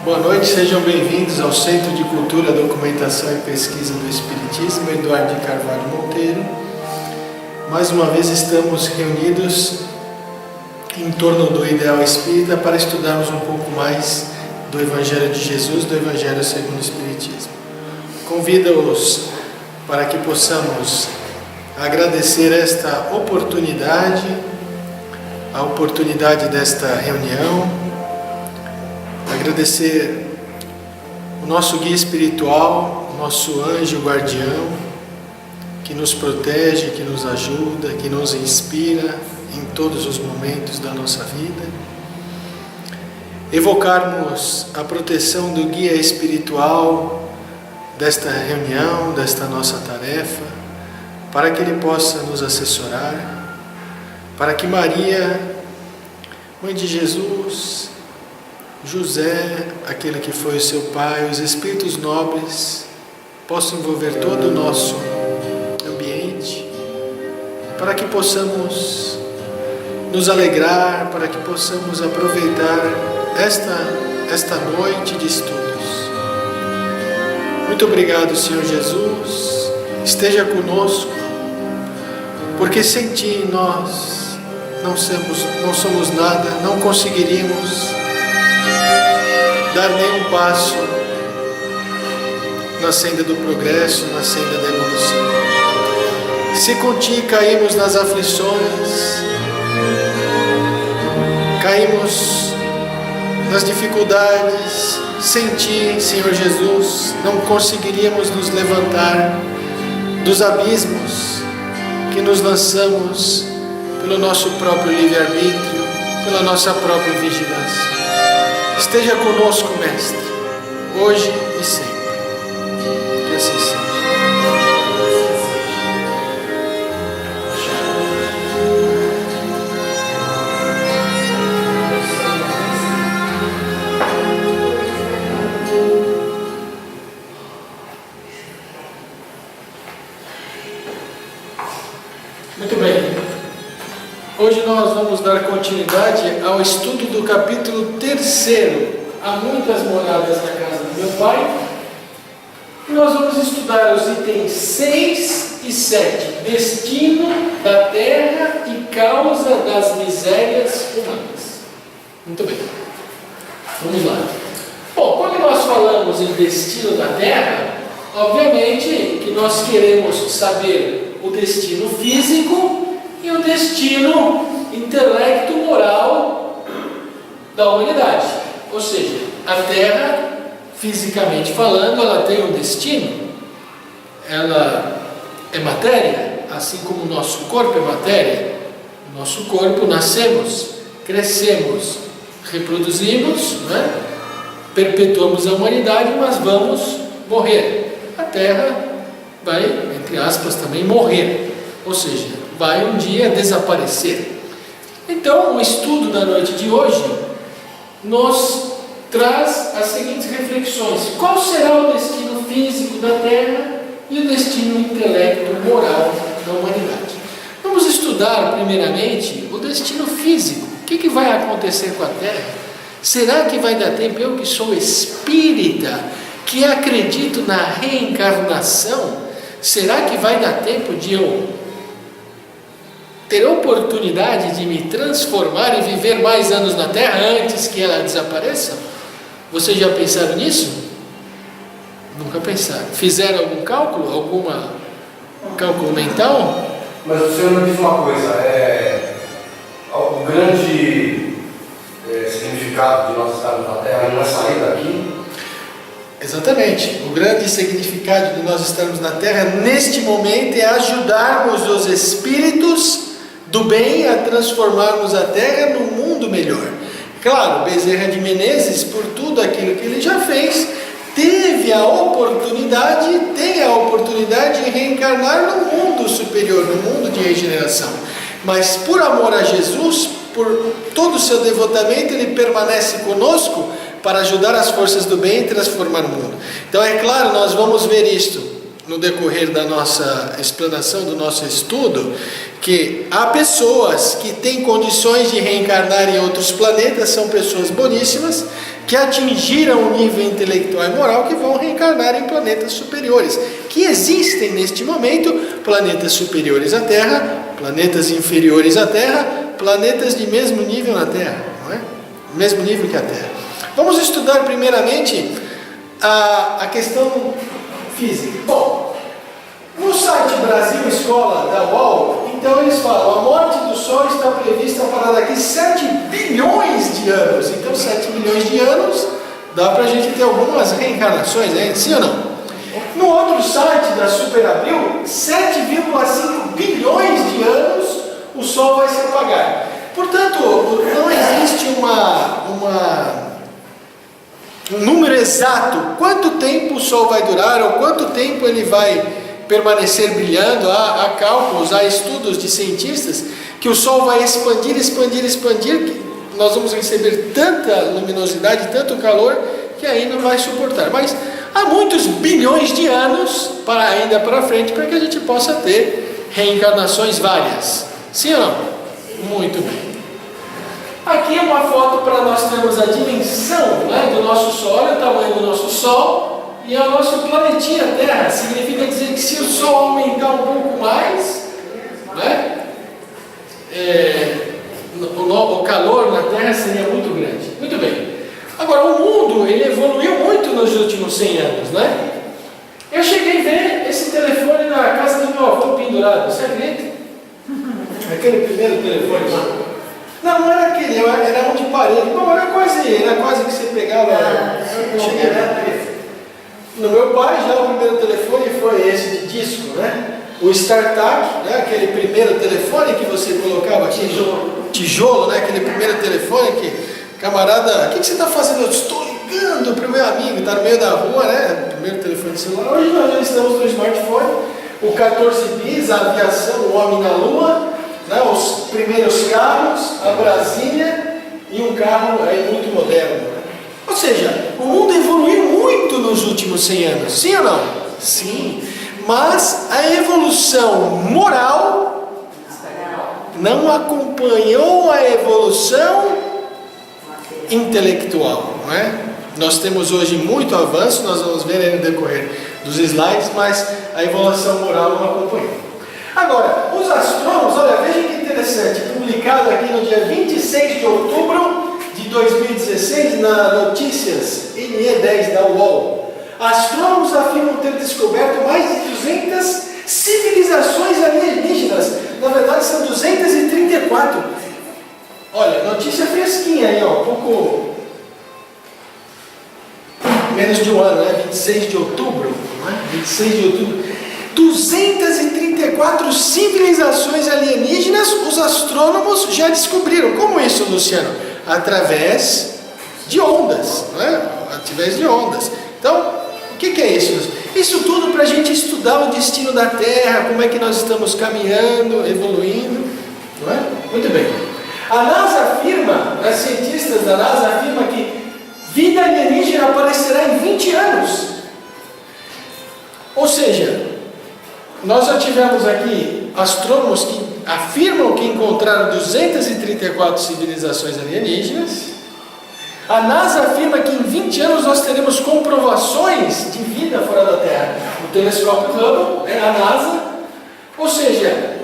Boa noite, sejam bem-vindos ao Centro de Cultura, Documentação e Pesquisa do Espiritismo, Eduardo de Carvalho Monteiro. Mais uma vez estamos reunidos em torno do ideal espírita para estudarmos um pouco mais do Evangelho de Jesus, do Evangelho segundo o Espiritismo. Convido-os para que possamos agradecer esta oportunidade, a oportunidade desta reunião, agradecer o nosso guia espiritual, o nosso anjo guardião, que nos protege, que nos ajuda, que nos inspira em todos os momentos da nossa vida. Evocarmos a proteção do guia espiritual desta reunião, desta nossa tarefa, para que ele possa nos assessorar, para que Maria, Mãe de Jesus, José, aquele que foi o seu pai, os espíritos nobres possam envolver todo o nosso ambiente, para que possamos nos alegrar, para que possamos aproveitar esta noite de estudos. Muito obrigado, Senhor Jesus, esteja conosco, porque sem Ti nós não somos nada, não conseguiríamos dar nenhum passo na senda do progresso, na senda da evolução. Se com Ti caímos nas aflições, caímos nas dificuldades, sem Ti, Senhor Jesus, não conseguiríamos nos levantar dos abismos que nos lançamos pelo nosso próprio livre-arbítrio, pela nossa própria vigilância. Esteja conosco, Mestre, hoje e sempre. Que assim seja. Muito bem. Hoje nós vamos dar continuidade ao estudo do capítulo 3. Há muitas moradas na casa do meu pai. E nós vamos estudar os itens 6 e 7. Destino da terra e causa das misérias humanas. Muito bem. Vamos lá. Bom, quando nós falamos em destino da terra, obviamente que nós queremos saber o destino físico e o destino intelecto-moral da humanidade. Ou seja, a Terra, fisicamente falando, ela tem um destino, ela é matéria, assim como o nosso corpo é matéria. O nosso corpo, nascemos, crescemos, reproduzimos, perpetuamos a humanidade, mas vamos morrer. A Terra vai, entre aspas, também morrer, ou seja, vai um dia desaparecer. Então, o estudo da noite de hoje nos traz as seguintes reflexões: qual será o destino físico da Terra e o destino intelecto-moral da humanidade? Vamos estudar primeiramente o destino físico. O que vai acontecer com a Terra? Será que vai dar tempo? Eu que sou espírita, que acredito na reencarnação, será que vai dar tempo de eu ter a oportunidade de me transformar e viver mais anos na Terra antes que ela desapareça? Vocês já pensaram nisso? Nunca pensaram. Fizeram algum cálculo? Um cálculo mental? Mas o senhor me diz uma coisa, o grande significado de nós estarmos na Terra não é sair daqui? Exatamente. O grande significado de nós estarmos na Terra neste momento é ajudarmos os espíritos do bem a transformarmos a Terra num mundo melhor. Claro, Bezerra de Menezes, por tudo aquilo que ele já fez, tem a oportunidade de reencarnar no mundo superior, no mundo de regeneração. Mas por amor a Jesus, por todo o seu devotamento, ele permanece conosco para ajudar as forças do bem e transformar o mundo. Então é claro, nós vamos ver isto no decorrer da nossa explanação, do nosso estudo, que há pessoas que têm condições de reencarnar em outros planetas, são pessoas boníssimas, que atingiram o nível intelectual e moral que vão reencarnar em planetas superiores, que existem neste momento, planetas superiores à Terra, planetas inferiores à Terra, planetas de mesmo nível na Terra, não é? Mesmo nível que a Terra. Vamos estudar primeiramente a questão física. Bom, no site Brasil Escola da UOL, então eles falam, a morte do Sol está prevista para daqui 7 bilhões de anos. Então 7 bilhões de anos, dá para a gente ter algumas reencarnações ainda, sim ou não? No outro site da Super Abril, 7,5 bilhões de anos o Sol vai se apagar. Portanto, não existe um número exato, quanto tempo o Sol vai durar, ou quanto tempo ele vai permanecer brilhando. Há cálculos, há estudos de cientistas que o Sol vai expandir, que nós vamos receber tanta luminosidade, tanto calor, que aí não vai suportar. Mas há muitos bilhões de anos ainda para frente, para que a gente possa ter reencarnações várias. Sim ou não? Muito bem. Aqui é uma foto para nós termos a dimensão, né, do nosso Sol. Olha o tamanho do nosso Sol e é o nosso planetinha Terra. Significa dizer que se o Sol aumentar um pouco mais, né, o calor na Terra seria muito grande. Muito bem. Agora, o mundo ele evoluiu muito nos últimos 100 anos, né? Eu cheguei a ver esse telefone na casa do meu avô pendurado, você acredita? Aquele primeiro telefone lá. Não era aquele, era um de parede. Bom, era quase que você pegava. Cheguei a ver. No meu pai já o primeiro telefone foi esse de disco, né? O StarTAC, né? Aquele primeiro telefone que você colocava aqui, tijolo, né? Aquele primeiro telefone que, camarada, o que você está fazendo? Eu estou ligando para o meu amigo, está no meio da rua, né? Primeiro telefone celular. Hoje nós já estamos no smartphone, o 14 bis, a aviação, o homem na lua, né? Os primeiros carros, a Brasília e um carro aí muito moderno. Ou seja, o mundo evoluiu muito nos últimos 100 anos, sim ou não? Sim, mas a evolução moral não acompanhou a evolução intelectual, não é? Nós temos hoje muito avanço, nós vamos ver aí no decorrer dos slides, mas a evolução moral não acompanhou. Agora, os astrônomos, olha, veja que interessante, publicado aqui no dia 26 de outubro de 2016, na Notícias NE10 da UOL. Astrônomos afirmam ter descoberto mais de 200 civilizações alienígenas. Na verdade, são 234. Olha, notícia fresquinha aí, ó, pouco menos de um ano, né? 26 de outubro, né? 26 de outubro. 234 civilizações alienígenas os astrônomos já descobriram. Como isso, Luciano? Através de ondas, né? Através de ondas. Então, o que é isso? Isso tudo para a gente estudar o destino da Terra, como é que nós estamos caminhando, evoluindo, não é? Muito bem. A NASA afirma, os cientistas da NASA afirmam que vida alienígena aparecerá em 20 anos. Ou seja, nós já tivemos aqui astrônomos que afirmam que encontraram 234 civilizações alienígenas. A NASA afirma que em 20 anos nós teremos comprovações de vida fora da Terra. O telescópio Hubble, a NASA. Ou seja,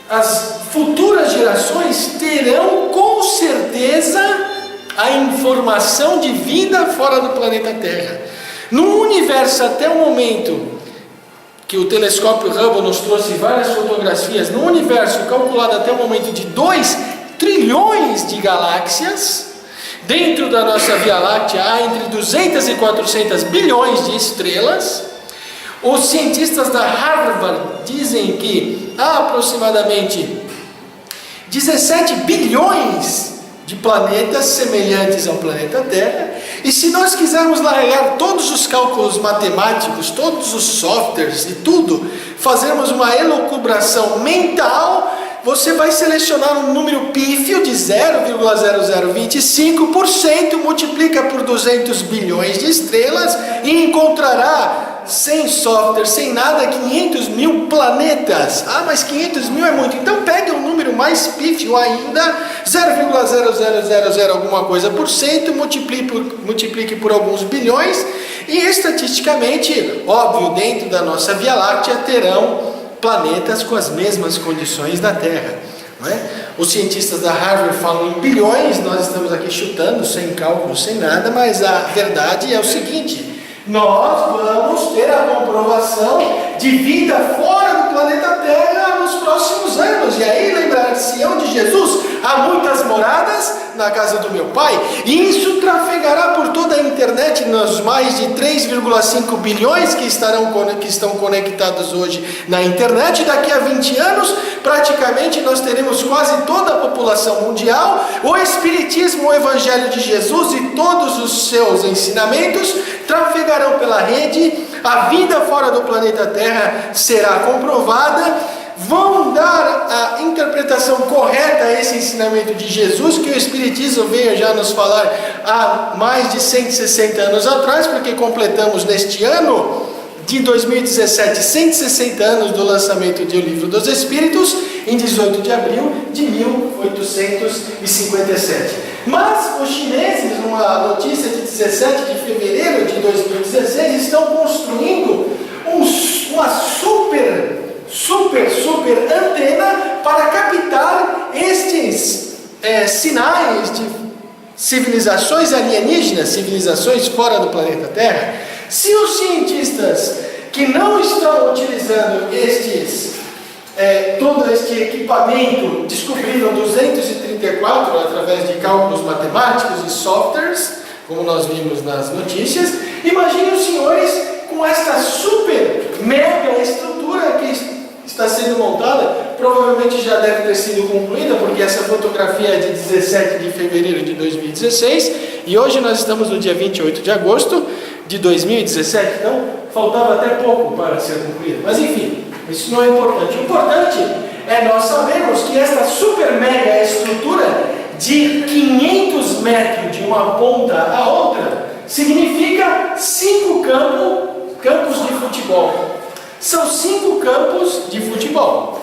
as futuras gerações terão com certeza a informação de vida fora do planeta Terra. No universo, até o momento que o telescópio Hubble nos trouxe várias fotografias, no universo calculado até o momento de 2 trilhões de galáxias, dentro da nossa Via Láctea há entre 200 e 400 bilhões de estrelas. Os cientistas da Harvard dizem que há aproximadamente 17 bilhões de planetas semelhantes ao planeta Terra. E se nós quisermos largar todos os cálculos matemáticos, todos os softwares e tudo, fazermos uma elucubração mental, você vai selecionar um número pífio de 0,0025%, multiplica por 200 bilhões de estrelas e encontrará sem software, sem nada, 500 mil planetas. Ah, mas 500 mil é muito. Então pegue um número mais pífio ainda, 0,0000 alguma coisa por cento, multiplique por alguns bilhões, e estatisticamente, óbvio, dentro da nossa Via Láctea terão planetas com as mesmas condições da Terra. Não é? Os cientistas da Harvard falam em bilhões, nós estamos aqui chutando, sem cálculo, sem nada, mas a verdade é o seguinte: nós vamos ter a comprovação de vida fora do planeta Terra nos próximos anos. E aí lembrar-se-ão de Jesus: há muitas moradas na casa do meu Pai. E isso trafegará por toda a internet, nos mais de 3,5 bilhões que estão conectados hoje na internet. Daqui a 20 anos, praticamente nós teremos quase toda a população mundial. O Espiritismo, o Evangelho de Jesus e todos os seus ensinamentos trafegarão pela rede. A vida fora do planeta Terra será comprovada. Vão dar a interpretação correta a esse ensinamento de Jesus, que o Espiritismo veio já nos falar há mais de 160 anos atrás, porque completamos neste ano de 2017 160 anos do lançamento do Livro dos Espíritos, em 18 de abril de 1857. Mas os chineses, numa notícia de 17 de fevereiro de 2016, estão construindo uma super antena para captar estes sinais de civilizações alienígenas, civilizações fora do planeta Terra. Se os cientistas que não estão utilizando todo este equipamento descobriram 234 através de cálculos matemáticos e softwares, como nós vimos nas notícias, imagine os senhores com esta super mega estrutura que está sendo montada. Provavelmente já deve ter sido concluída, porque essa fotografia é de 17 de fevereiro de 2016 e hoje nós estamos no dia 28 de agosto de 2017, então faltava até pouco para ser concluída. Mas enfim, isso não é importante. O importante é nós sabermos que esta super mega estrutura de 500 metros de uma ponta a outra significa 5 campos de futebol. São 5 campos de futebol.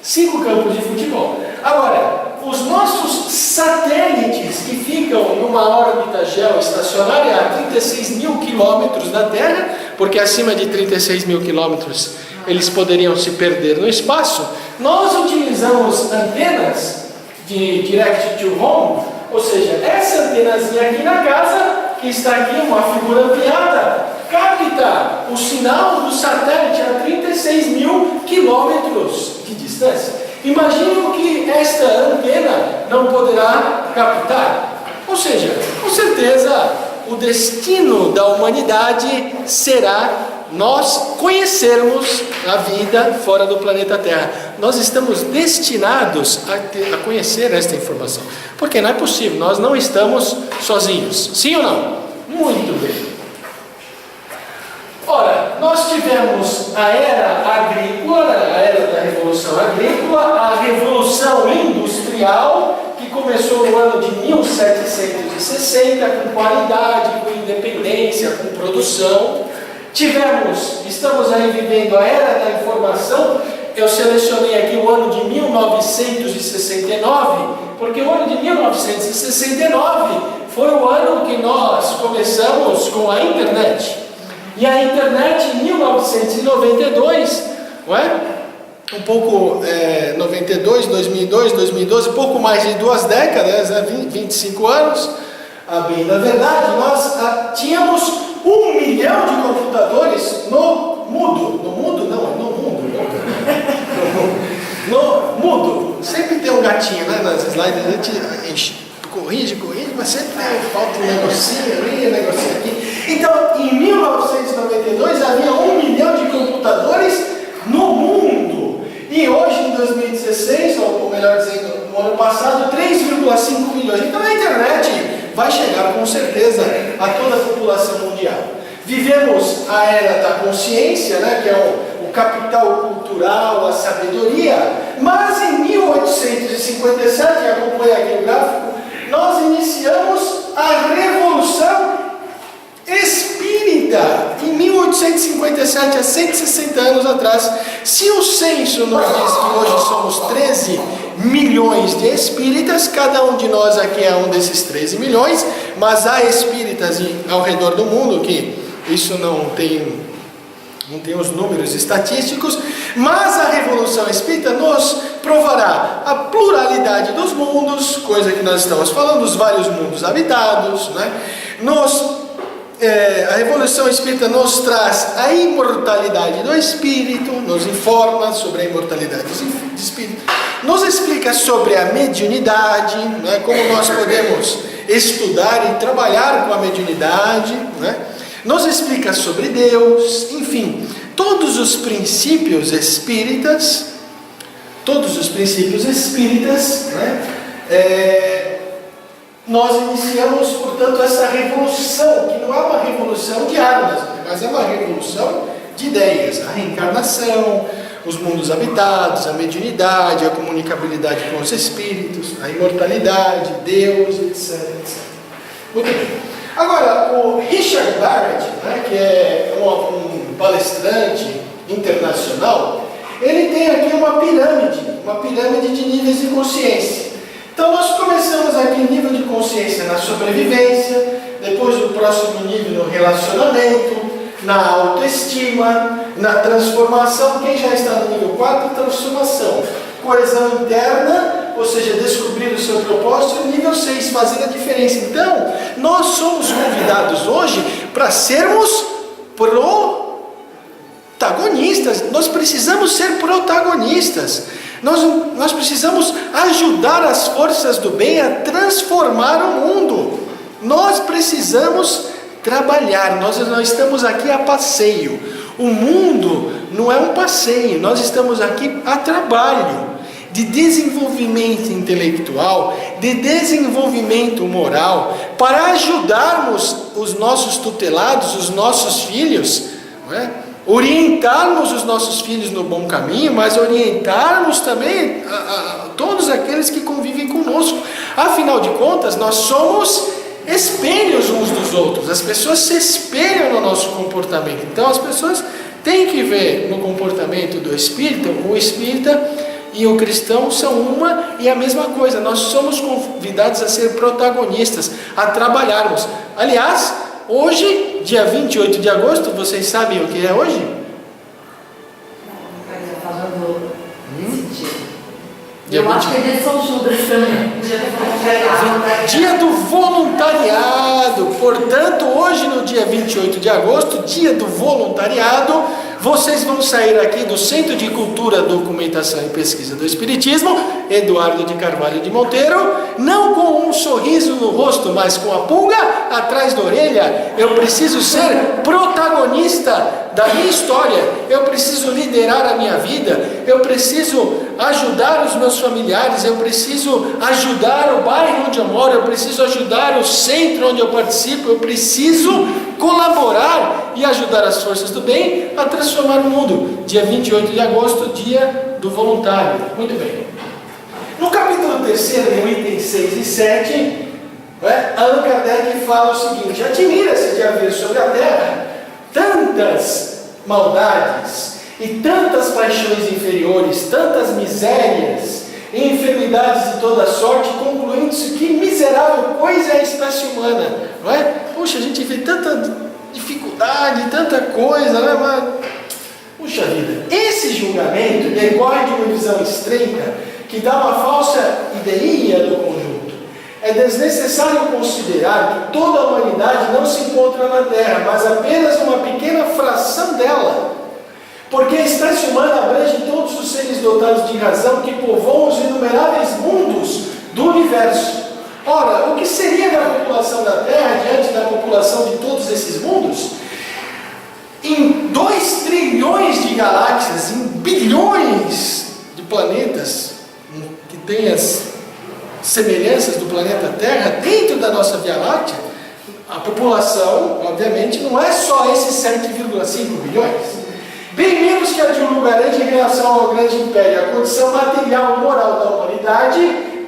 5 campos de futebol. Agora, os nossos satélites que ficam numa órbita geoestacionária a 36 mil quilômetros da Terra, porque acima de 36 mil quilômetros eles poderiam se perder no espaço, nós utilizamos antenas de direct to home, ou seja, essa antenazinha aqui na casa, que está aqui, uma figura ampliada, capta o sinal do satélite a 36 mil quilômetros de distância. Imagine o que esta antena não poderá captar. Ou seja, com certeza, o destino da humanidade será nós conhecermos a vida fora do planeta Terra. Nós estamos destinados a conhecer esta informação, porque não é possível, nós não estamos sozinhos. Sim ou não? Muito bem. Ora, nós tivemos a era agrícola, a era da Revolução Agrícola, a Revolução Industrial, que começou no ano de 1760, com qualidade, com independência, com produção. Estamos aí vivendo a era da informação. Eu selecionei aqui o ano de 1969, porque o ano de 1969 foi o ano que nós começamos com a internet. E a internet em 1992, não é? 92, 2002, 2012, pouco mais de 2 décadas, 25 anos. A bem da verdade, nós tínhamos 1 milhão de computadores no mundo. No mundo? Não, é no mundo. No mundo. Sempre tem um gatinho, né? Nas slides a gente corrige, mas sempre falta um negocinho ali, um negocinho aqui. Então, em 1992 havia 1 milhão de computadores no mundo. E hoje, em 2016, ou melhor dizendo, no ano passado, 3,5 milhões. Então a internet vai chegar com certeza a toda a população mundial. Vivemos a era da consciência, né, que é o capital cultural, a sabedoria. Mas em 1857, acompanha aqui o gráfico, nós iniciamos a Revolução Espírita, em 1857, há 160 anos atrás, se o censo nos diz que hoje somos 13 milhões de espíritas, cada um de nós aqui é um desses 13 milhões, mas há espíritas ao redor do mundo que isso não tem os números estatísticos, mas a Revolução Espírita nos provará a pluralidade dos mundos, coisa que nós estamos falando, os vários mundos habitados, né? A Revolução Espírita nos traz a imortalidade do Espírito, nos informa sobre a imortalidade do Espírito, nos explica sobre a mediunidade, né? Como nós podemos estudar e trabalhar com a mediunidade, né? Nos explica sobre Deus, enfim, todos os princípios espíritas, né? Nós iniciamos, portanto, essa revolução, que não é uma revolução de armas, mas é uma revolução de ideias, a reencarnação, os mundos habitados, a mediunidade, a comunicabilidade com os espíritos, a imortalidade, Deus, etc. Muito bem. Agora, o Richard Barrett, né, que é um palestrante internacional, ele tem aqui uma pirâmide de níveis de consciência. Então nós começamos aqui o nível de consciência na sobrevivência, depois o próximo nível no relacionamento, na autoestima, na transformação. Quem já está no nível 4, transformação. Coesão interna, ou seja, descobrir o seu propósito. E nível 6, fazer a diferença. Então, nós somos convidados hoje para sermos protagonistas. Nós precisamos ser protagonistas. Nós precisamos ajudar as forças do bem a transformar o mundo. Nós precisamos trabalhar. Nós não estamos aqui a passeio. O mundo não é um passeio. Nós estamos aqui a trabalho de desenvolvimento intelectual, de desenvolvimento moral, para ajudarmos os nossos tutelados, os nossos filhos, não é? Orientarmos os nossos filhos no bom caminho, mas orientarmos também todos aqueles que convivem conosco. Afinal de contas, nós somos espelhos uns dos outros. As pessoas se espelham no nosso comportamento. Então as pessoas têm que ver no comportamento do espírita. O espírita e o cristão são uma e a mesma coisa. Nós somos convidados a ser protagonistas, a trabalharmos. Aliás, hoje, dia 28 de agosto, vocês sabem o que é hoje? Eu acho que é dia de São Judas também. Dia do voluntariado. Portanto, hoje, no dia 28 de agosto, dia do voluntariado, vocês vão sair aqui do Centro de Cultura, Documentação e Pesquisa do Espiritismo, Eduardo de Carvalho de Monteiro, não com um sorriso no rosto, mas com a pulga atrás da orelha. Eu preciso ser protagonista da minha história, eu preciso liderar a minha vida, eu preciso ajudar os meus familiares, eu preciso ajudar o bairro onde eu moro, eu preciso ajudar o centro onde eu participo, eu preciso colaborar e ajudar as forças do bem a transformar o mundo. Dia 28 de agosto, dia do voluntário. Muito bem. No capítulo 3, no item 6 e 7, Allan Kardec fala o seguinte: admira-se de haver sobre a Terra tantas maldades e tantas paixões inferiores, tantas misérias e enfermidades de toda sorte, concluindo-se que miserável coisa é a espécie humana, não é? Puxa, a gente vê tanta dificuldade, tanta coisa, né? Mas, puxa vida, esse julgamento decorre de uma visão estreita que dá uma falsa ideia do conjunto. É desnecessário considerar que toda a humanidade não se encontra na Terra, mas apenas uma pequena fração dela, porque a espécie humana abrange todos os seres dotados de razão que povoam os inumeráveis mundos do universo. Ora, o que seria da população da Terra diante da população de todos esses mundos? Em 2 trilhões de galáxias, em bilhões de planetas que têm as semelhanças do planeta Terra, dentro da nossa Via Láctea, a população, obviamente, não é só esses 7,5 bilhões. Bem menos que a de um lugar grande em relação ao grande império. A condição material e moral da humanidade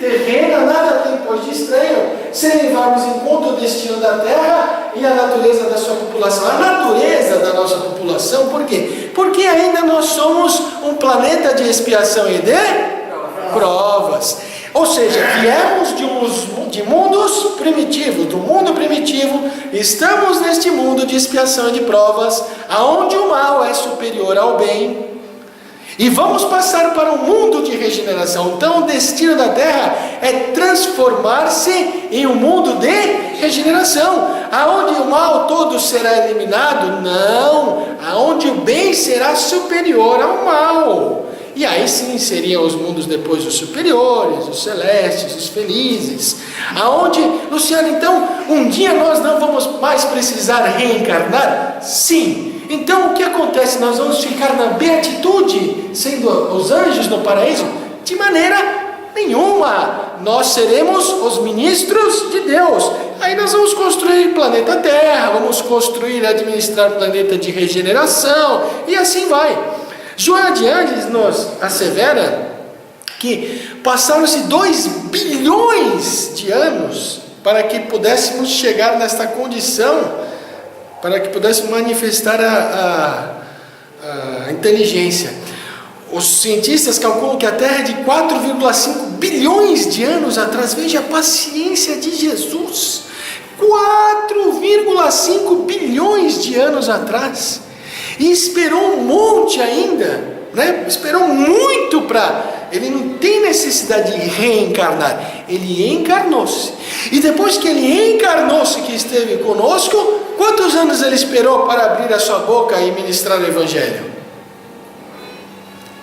terrena, nada tem pois de estranho, se levarmos em conta o destino da terra e a natureza da sua população. A natureza da nossa população, por quê? Porque ainda nós somos um planeta de expiação e de provas. Ou seja, viemos de mundos primitivos, do mundo primitivo, estamos neste mundo de expiação e de provas, aonde o mal é superior ao bem, e vamos passar para um mundo de regeneração. Então o destino da terra é transformar-se em um mundo de regeneração, aonde o mal todo será eliminado? Não, aonde o bem será superior ao mal. E aí sim seriam os mundos depois os superiores, os celestes, os felizes. Aonde, Luciano, então, um dia nós não vamos mais precisar reencarnar? Sim. Então o que acontece? Nós vamos ficar na beatitude, sendo os anjos no paraíso? De maneira nenhuma. Nós seremos os ministros de Deus. Aí nós vamos construir planeta Terra, vamos construir e administrar planeta de regeneração, e assim vai. Joana de Ângeles nos assevera que passaram-se 2 bilhões de anos para que pudéssemos chegar nesta condição, para que pudéssemos manifestar a inteligência. Os cientistas calculam que a Terra é de 4,5 bilhões de anos atrás. Veja a paciência de Jesus. 4,5 bilhões de anos atrás. E esperou um monte ainda, né? Esperou muito para... Ele não tem necessidade de reencarnar. Ele encarnou-se. E depois que ele encarnou-se, que esteve conosco, quantos anos ele esperou para abrir a sua boca e ministrar o Evangelho?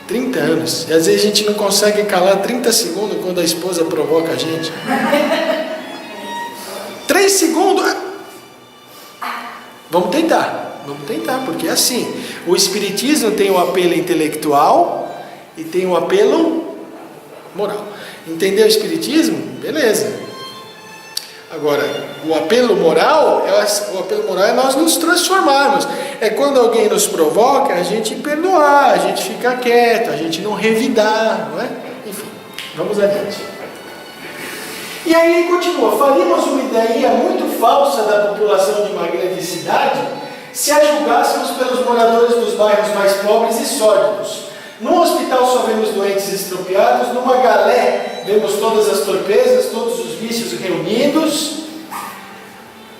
30 anos. E às vezes a gente não consegue calar 30 segundos quando a esposa provoca a gente. 3 segundos. Vamos tentar, porque é assim. O Espiritismo tem um apelo intelectual e tem um apelo moral. Entendeu o Espiritismo? Beleza. Agora, o apelo moral é nós nos transformarmos. É quando alguém nos provoca, a gente perdoar, a gente ficar quieto, a gente não revidar, não é? Enfim, vamos adiante. E aí ele continua: faríamos uma ideia muito falsa da população de uma grande cidade se a julgássemos pelos moradores dos bairros mais pobres e sórdidos. Num hospital só vemos doentes estropiados, numa galé vemos todas as torpezas, todos os vícios reunidos.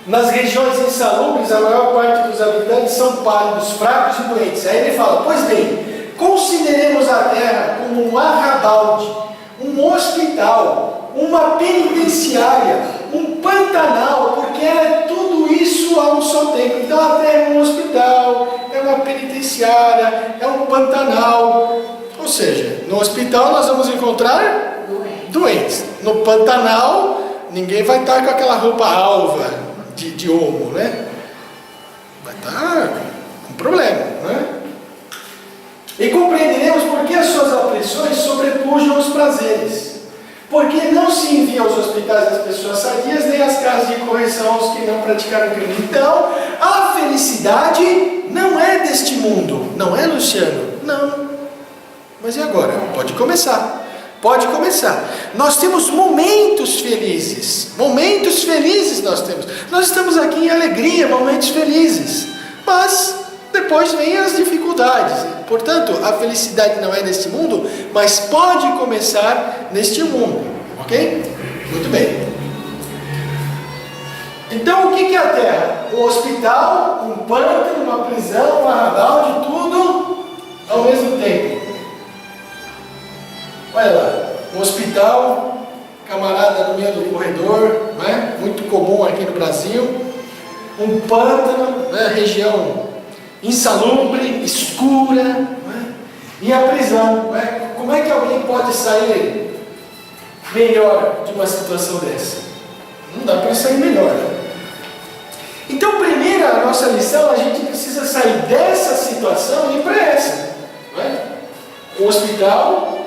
Nas regiões insalubres, a maior parte dos habitantes são pálidos, fracos e doentes. Aí ele fala: pois bem, consideremos a terra como um arrabalde, um hospital, uma penitenciária, um pantanal, porque ela é tudo isso a um só tempo. Então a terra é um hospital, é uma penitenciária, é um pantanal. Ou seja, no hospital nós vamos encontrar doentes. No pantanal, ninguém vai estar com aquela roupa alva de olmo, né? Vai estar com problema, né? E compreenderemos por que as suas aflições sobrepujam os prazeres. Porque não se envia aos hospitais as pessoas sadias, nem às casas de correção aos que não praticaram crime. Então, a felicidade não é deste mundo. Não é, Luciano? Não. Mas e agora? Pode começar. Pode começar. Nós temos momentos felizes. Momentos felizes nós temos. Nós estamos aqui em alegria, momentos felizes. Mas depois vêm as dificuldades. Portanto, a felicidade não é neste mundo, mas pode começar neste mundo. Ok? Muito bem. Então, o que é a Terra? Um hospital, um pântano, uma prisão, um arrabalde, tudo ao mesmo tempo. Olha lá, um hospital, camarada no meio do corredor, não é? Muito comum aqui no Brasil. Um pântano, né? Região insalubre, escura, não é? E a prisão, não é? Como é que alguém pode sair melhor de uma situação dessa? Não dá para sair melhor. Então, primeiro, a nossa lição, a gente precisa sair dessa situação e ir para essa, não é? Um hospital,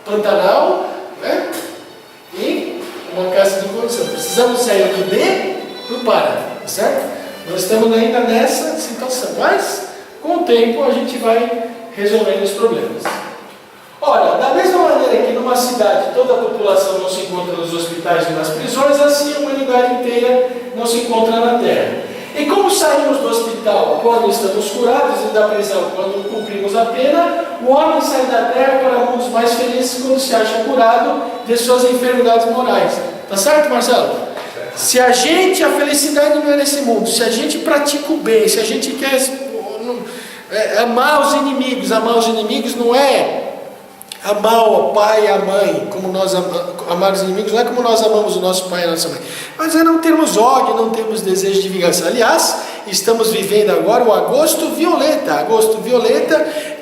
pantanal, né? E uma casa de condição. Precisamos sair do D para o para, certo? Nós estamos ainda nessa situação, mas com o tempo a gente vai resolvendo os problemas. Olha, da mesma maneira que no numa cidade toda a população não se encontra nos hospitais e nas prisões, assim a humanidade inteira não se encontra na Terra. E como saímos do hospital quando estamos curados e da prisão quando cumprimos a pena, o homem sai da Terra para mundos mais felizes quando se acha curado de suas enfermidades morais. Tá certo, Marcelo? Se a felicidade não é nesse mundo, se a gente pratica o bem, se a gente quer amar os inimigos não é amar o pai e a mãe, amar os inimigos não é como nós amamos o nosso pai e a nossa mãe, mas é não termos ódio, não termos desejo de vingança. Aliás, estamos vivendo agora o Agosto Violeta,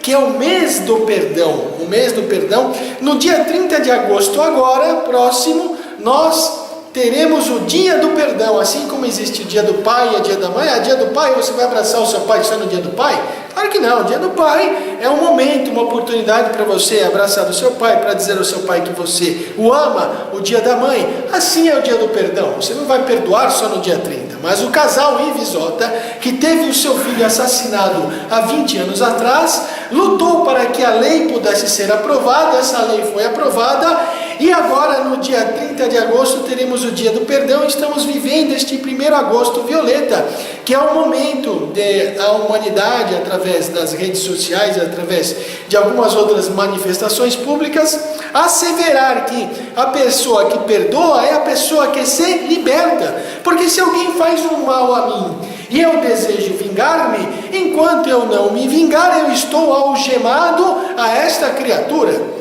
que é o mês do perdão. No dia 30 de agosto agora, próximo, nós teremos o dia do perdão. Assim como existe o dia do pai e o dia da mãe. Dia do pai, você vai abraçar o seu pai só no dia do pai? Claro que não. O dia do pai é um momento, uma oportunidade para você abraçar o seu pai, para dizer ao seu pai que você o ama. O dia da mãe, assim é o dia do perdão. Você não vai perdoar só no dia 30. Mas o casal Ivisota, que teve o seu filho assassinado há 20 anos atrás, lutou para que a lei pudesse ser aprovada. Essa lei foi aprovada e agora no dia 30 de agosto teremos o dia do perdão. Estamos vivendo este 1º agosto violeta, que é um momento de a humanidade, através das redes sociais, através de algumas outras manifestações públicas, asseverar que a pessoa que perdoa é a pessoa que se liberta. Porque se alguém faz um mal a mim e eu desejo vingar-me, enquanto eu não me vingar, eu estou algemado a esta criatura.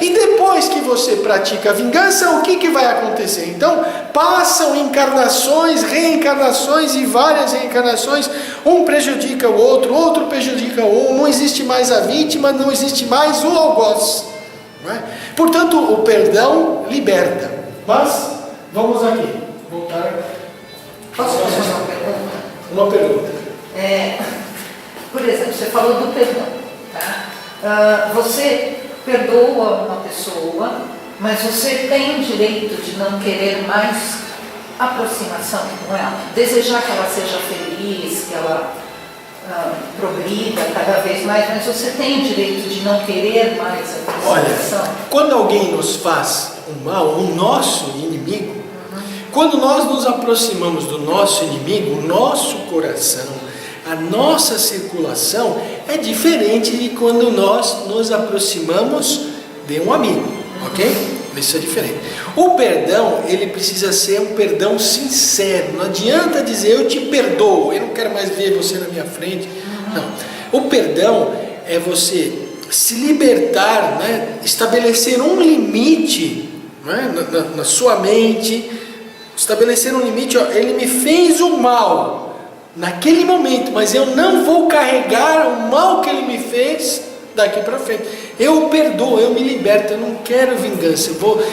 E depois que você pratica a vingança, o que vai acontecer? Então, passam encarnações, reencarnações e várias reencarnações, um prejudica o outro, outro prejudica um, não existe mais a vítima, não existe mais o algoz. Portanto, o perdão liberta. Mas, vamos aqui, voltar. Posso fazer uma pergunta? Uma pergunta. Por exemplo, você falou do perdão, tá? Você perdoa uma pessoa, mas você tem o direito de não querer mais aproximação com ela, desejar que ela seja feliz, que ela progrida cada vez mais, mas você tem o direito de não querer mais aproximação. Olha, quando alguém nos faz um mal, o nosso inimigo, quando nós nos aproximamos do nosso inimigo, o nosso coração, a nossa circulação é diferente de quando nós nos aproximamos de um amigo, ok? Isso é diferente. O perdão, ele precisa ser um perdão sincero. Não adianta dizer eu te perdoo, eu não quero mais ver você na minha frente. Não. O perdão é você se libertar, estabelecer um limite, na sua mente, estabelecer um limite. Ele me fez o mal naquele momento, mas eu não vou carregar o mal que ele me fez daqui para frente. Eu o perdoo, eu me liberto, eu não quero vingança.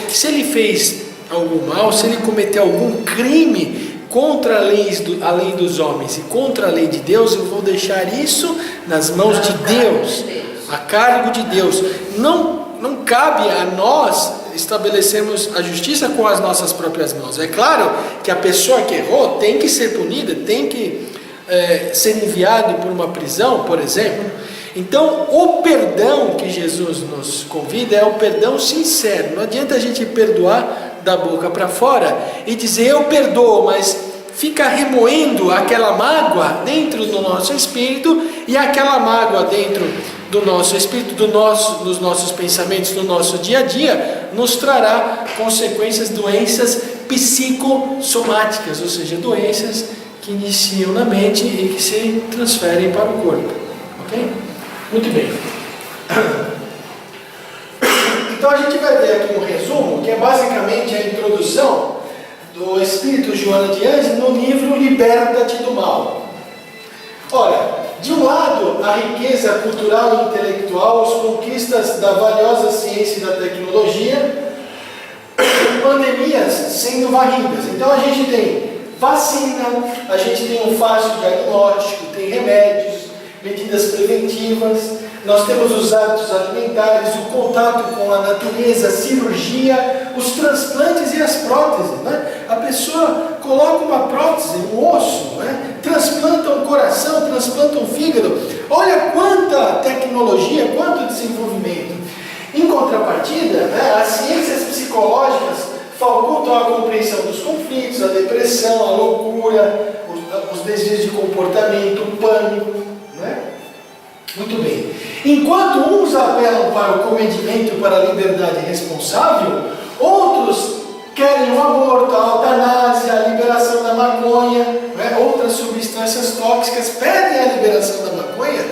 Se ele fez algum mal, se ele cometeu algum crime contra a lei dos homens e contra a lei de Deus, eu vou deixar isso nas mãos de Deus, a cargo de Deus. Não cabe a nós estabelecermos a justiça com as nossas próprias mãos. É claro que a pessoa que errou tem que ser punida, tem que ser enviado por uma prisão, por exemplo. Então, o perdão que Jesus nos convida é o perdão sincero. Não adianta a gente perdoar da boca para fora e dizer eu perdoo, mas fica remoendo aquela mágoa dentro do nosso espírito, e aquela mágoa dentro do nosso espírito, dos nossos pensamentos, do nosso dia a dia, nos trará consequências, doenças psicossomáticas, ou seja, doenças que iniciam na mente e que se transferem para o corpo. Ok? Muito bem. Então a gente vai ver aqui um resumo, que é basicamente a introdução do Espírito Joana de Anjos no livro Liberta-te do Mal. Olha, de um lado, a riqueza cultural e intelectual, as conquistas da valiosa ciência e da tecnologia, pandemias sendo varridas. Então a gente tem vacina, a gente tem um fácil diagnóstico, tem remédios, medidas preventivas, nós temos os hábitos alimentares, o contato com a natureza, a cirurgia, os transplantes e as próteses. A pessoa coloca uma prótese, um osso, transplanta um coração, transplanta um fígado. Olha quanta tecnologia, quanto desenvolvimento. Em contrapartida, né, as ciências psicológicas facultam a compreensão dos conflitos, a depressão, a loucura, os desvios de comportamento, o pânico, né? Muito bem. Enquanto uns apelam para o comedimento, para a liberdade responsável, outros querem o aborto, a eutanásia, a liberação da maconha, né? Outras substâncias tóxicas pedem a liberação da maconha,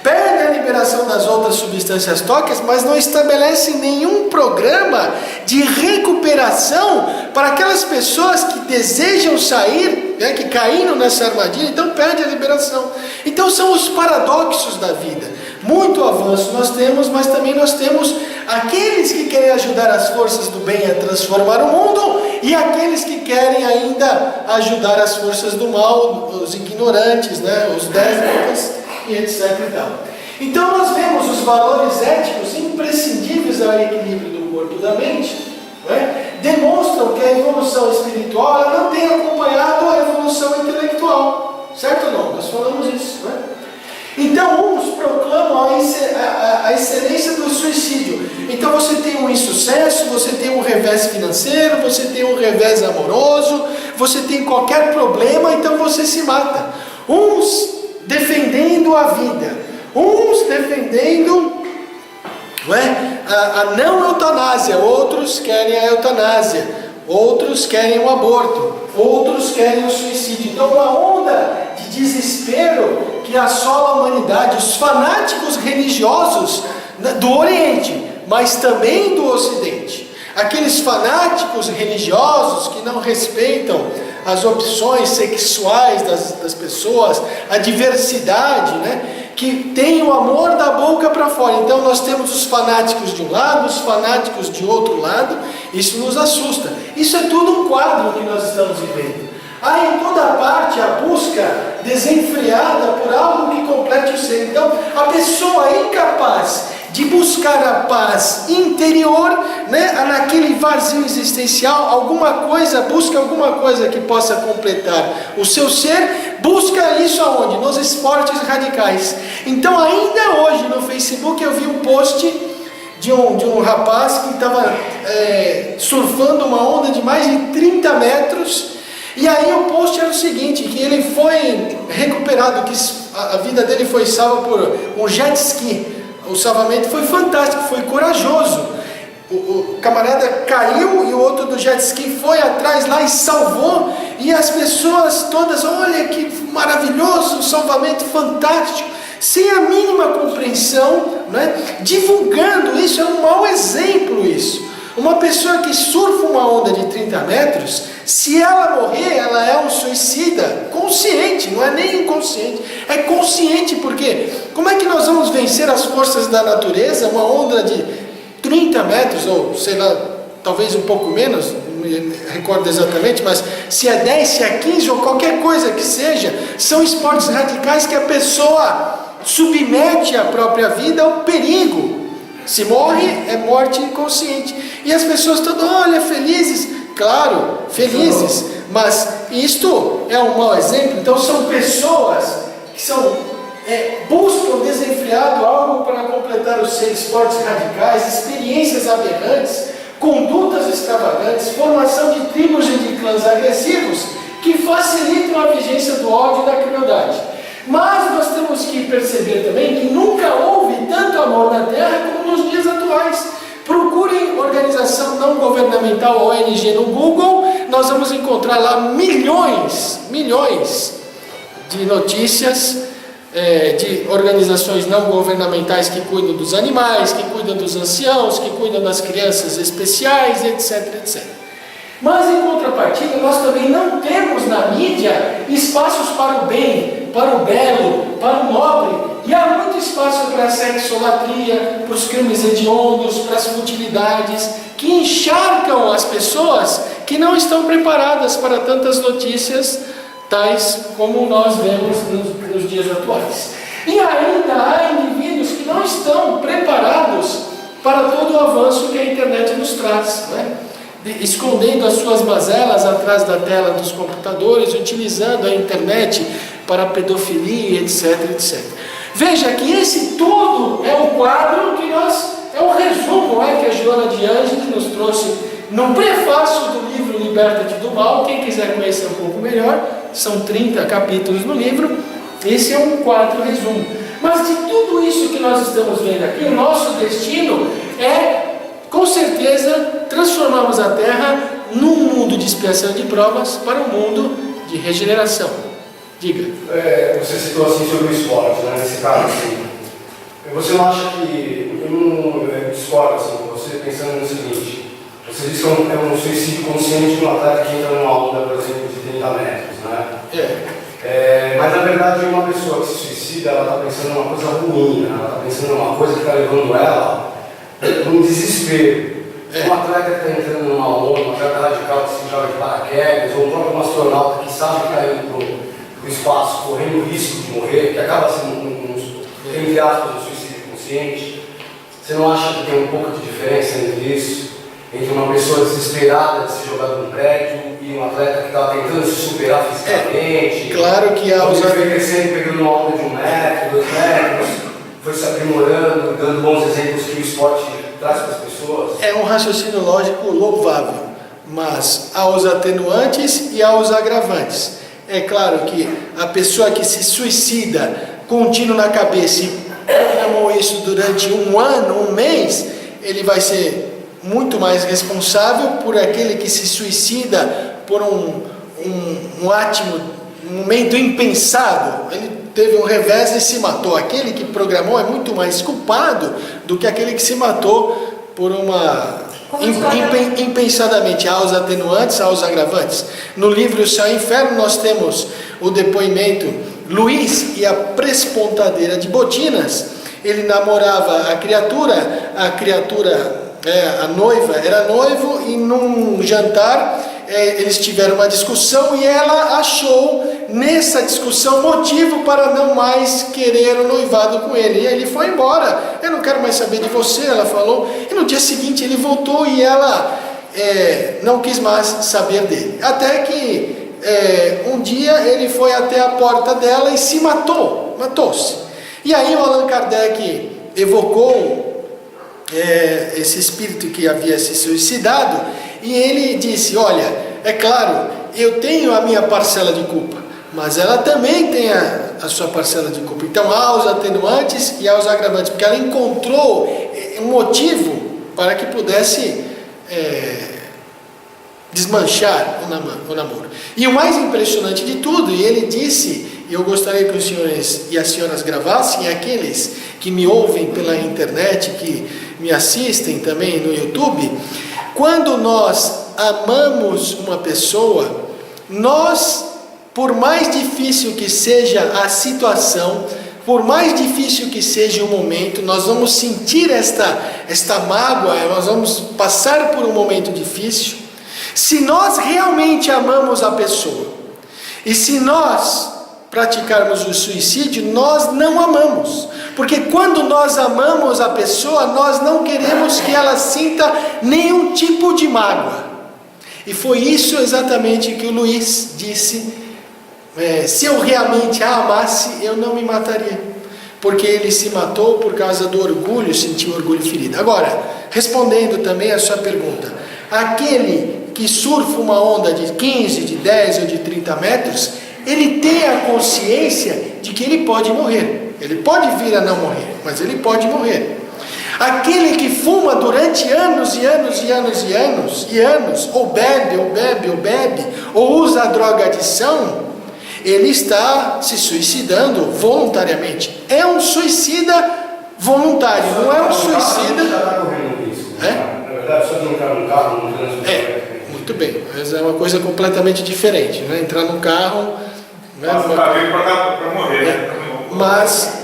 pedem a liberação das outras substâncias tóxicas, mas não estabelecem nenhum programa de recuperação para aquelas pessoas que desejam sair, né, que caíram nessa armadilha, então pedem a liberação. Então são os paradoxos da vida. Muito avanço nós temos, mas também nós temos aqueles que querem ajudar as forças do bem a transformar o mundo e aqueles que querem ainda ajudar as forças do mal, os ignorantes, né, os déspotas, e etc. e tal. Então nós vemos os valores éticos imprescindíveis ao equilíbrio do corpo e da mente, né? Demonstram que a evolução espiritual ela não tem acompanhado a evolução intelectual, certo ou não? Nós falamos isso, né? Então uns proclamam a excelência do suicídio. Então você tem um insucesso, você tem um revés financeiro, você tem um revés amoroso, você tem qualquer problema, então você se mata. Uns defendendo a vida, uns defendendo, não é, a não eutanásia, outros querem a eutanásia, outros querem o aborto, outros querem o suicídio. Então uma onda de desespero que assola a humanidade, os fanáticos religiosos do Oriente, mas também do Ocidente. Aqueles fanáticos religiosos que não respeitam as opções sexuais das pessoas, a diversidade, né? Que tem o amor da boca para fora. Então nós temos os fanáticos de um lado, os fanáticos de outro lado. Isso nos assusta. Isso é tudo um quadro que nós estamos vivendo. Há em toda parte a busca desenfreada por algo que complete o ser. Então a pessoa incapaz de buscar a paz interior, né, naquele vazio existencial, busca alguma coisa que possa completar o seu ser, busca isso aonde? Nos esportes radicais. Então ainda hoje no Facebook eu vi um post de um rapaz que estava surfando uma onda de mais de 30 metros, e aí o post era o seguinte, que ele foi recuperado, que a vida dele foi salva por um jet ski. O salvamento foi fantástico, foi corajoso. O camarada caiu e o outro do jet ski foi atrás lá e salvou. E as pessoas todas, olha que maravilhoso, salvamento fantástico, sem a mínima compreensão, né? Divulgando isso, é um mau exemplo isso. Uma pessoa que surfa uma onda de 30 metros, se ela morrer, ela é um suicida consciente, não é nem inconsciente, é consciente, porque como é que nós vamos vencer as forças da natureza, uma onda de 30 metros, ou sei lá, talvez um pouco menos, não me recordo exatamente, mas se é 10, se é 15, ou qualquer coisa que seja, são esportes radicais que a pessoa submete a própria vida ao perigo. Se morre, é morte inconsciente. E as pessoas todas, olha, felizes. Claro, felizes. Mas isto é um mau exemplo. Então são pessoas que buscam desenfreado algo para completar os seus esportes radicais, experiências aberrantes, condutas extravagantes, formação de tribos e de clãs agressivos que facilitam a vigência do ódio e da crueldade. Mas nós temos que perceber também que nunca houve tanto amor na Terra como nos dias atuais. Procurem organização não governamental ONG no Google, nós vamos encontrar lá milhões de notícias de organizações não governamentais que cuidam dos animais, que cuidam dos anciãos, que cuidam das crianças especiais, etc, etc. Mas em contrapartida, nós também não temos na mídia espaços para o bem, para o belo, para o nobre, e há muito espaço para a sexolatria, para os crimes hediondos, para as futilidades, que encharcam as pessoas que não estão preparadas para tantas notícias, tais como nós vemos nos dias atuais. E ainda há indivíduos que não estão preparados para todo o avanço que a internet nos traz, né? Escondendo as suas mazelas atrás da tela dos computadores, utilizando a internet para pedofilia, etc, etc. Veja que esse tudo é o quadro que é o resumo Joana de Ângeles nos trouxe no prefácio do livro Liberta-te do Mal. Quem quiser conhecer um pouco melhor, são 30 capítulos no livro. Esse é um quadro resumo. Mas de tudo isso que nós estamos vendo aqui, o nosso destino é, com certeza, transformarmos a Terra num mundo de expiação de provas para um mundo de regeneração. Diga. Você citou assim sobre o esporte, né? Nesse caso, assim, você não acha que, eu não discordo assim, você pensando no seguinte, você diz que é um suicídio consciente de um atleta que entra numa onda, por exemplo, de 30 metros, né? Mas na verdade uma pessoa que se suicida, ela está pensando numa coisa ruim, né? Ela está pensando numa coisa que está levando ela num desespero. Um atleta que está entrando numa onda, um atleta radical que se joga de paraquedas, ou um próprio astronauta que sabe que está indo para o espaço, correndo risco de morrer, que acaba sendo entre aspas, um suicídio consciente. Você não acha que tem um pouco de diferença entre isso? Entre uma pessoa desesperada de se jogar de um prédio e um atleta que está tentando se superar fisicamente? Claro que há os foi crescendo, pegando uma onda de 1 metro, 2 metros, foi se aprimorando, dando bons exemplos que o esporte traz para as pessoas. É um raciocínio lógico louvável, mas há os atenuantes e há os agravantes. É claro que a pessoa que se suicida com um tiro na cabeça e programou isso durante 1 ano, 1 mês, ele vai ser muito mais responsável por aquele que se suicida por um momento impensado. Ele teve um revés e se matou. Aquele que programou é muito mais culpado do que aquele que se matou por impensadamente. Há os atenuantes, há os agravantes. No livro Céu e Inferno nós temos o depoimento Luiz e a prespontadeira de botinas. Ele namorava a criatura, a noiva era noivo, e num jantar eles tiveram uma discussão e ela achou nessa discussão motivo para não mais querer o noivado com ele. E aí ele foi embora. Eu não quero mais saber de você, ela falou. E no dia seguinte ele voltou e ela não quis mais saber dele. Até que um dia ele foi até a porta dela e se matou-se. E aí o Allan Kardec evocou esse espírito que havia se suicidado, e ele disse: olha, é claro, eu tenho a minha parcela de culpa, mas ela também tem a sua parcela de culpa. Então há os atenuantes e há os agravantes, porque ela encontrou um motivo para que pudesse desmanchar o namoro. E o mais impressionante de tudo, e ele disse, e eu gostaria que os senhores e as senhoras gravassem, aqueles que me ouvem pela internet, que me assistem também no YouTube, quando nós amamos uma pessoa, nós, por mais difícil que seja a situação, por mais difícil que seja o momento, nós vamos sentir esta mágoa, nós vamos passar por um momento difícil. Se nós realmente amamos a pessoa, e se nós praticarmos o suicídio, nós não amamos, porque quando nós amamos a pessoa, nós não queremos que ela sinta nenhum tipo de mágoa. E foi isso exatamente que o Luiz disse: se eu realmente a amasse, eu não me mataria, porque ele se matou por causa do orgulho, sentiu o orgulho ferido. Agora, respondendo também a sua pergunta, aquele que surfa uma onda de 15, de 10 ou de 30 metros, ele tem a consciência de que ele pode morrer. Ele pode vir a não morrer, mas ele pode morrer. Aquele que fuma durante anos e anos e anos e anos e anos, ou bebe, ou usa a droga adição, ele está se suicidando voluntariamente. É um suicida voluntário, não é um suicida... Já está correndo risco. Na verdade, só de entrar no carro, no trânsito... Muito bem, mas é uma coisa completamente diferente, né? Entrar no carro... para morrer, né? Mas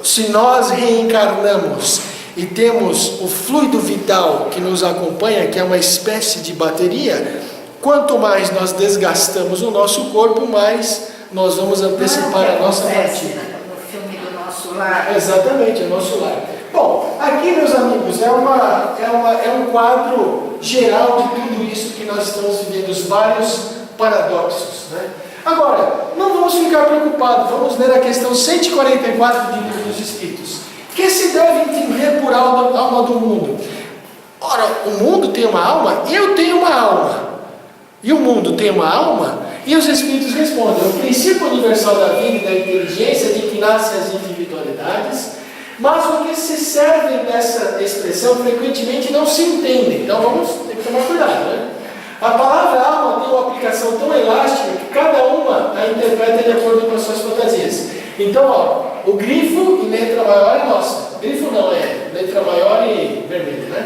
se nós reencarnamos e temos o fluido vital que nos acompanha, que é uma espécie de bateria, quanto mais nós desgastamos o nosso corpo, mais nós vamos antecipar a nossa partida. No filme do Nosso Lar. Exatamente, é Nosso Lar. Bom, aqui, meus amigos, é um quadro geral de tudo isso que nós estamos vivendo, os vários paradoxos, né? Agora, não vamos ficar preocupados, vamos ler a questão 144 do Livro dos Espíritos. Que se deve entender por alma do mundo? Ora, o mundo tem uma alma, eu tenho uma alma. E o mundo tem uma alma? E os Espíritos respondem: o princípio universal da vida e da inteligência de que nascem as individualidades, mas o que se serve dessa expressão frequentemente não se entende. Então vamos ter que tomar cuidado, né? A palavra alma tem uma aplicação tão elástica que cada uma a interpreta de acordo com as suas fantasias. Então, ó, o grifo em letra maior é nossa. Grifo não, é letra maior e vermelha, né?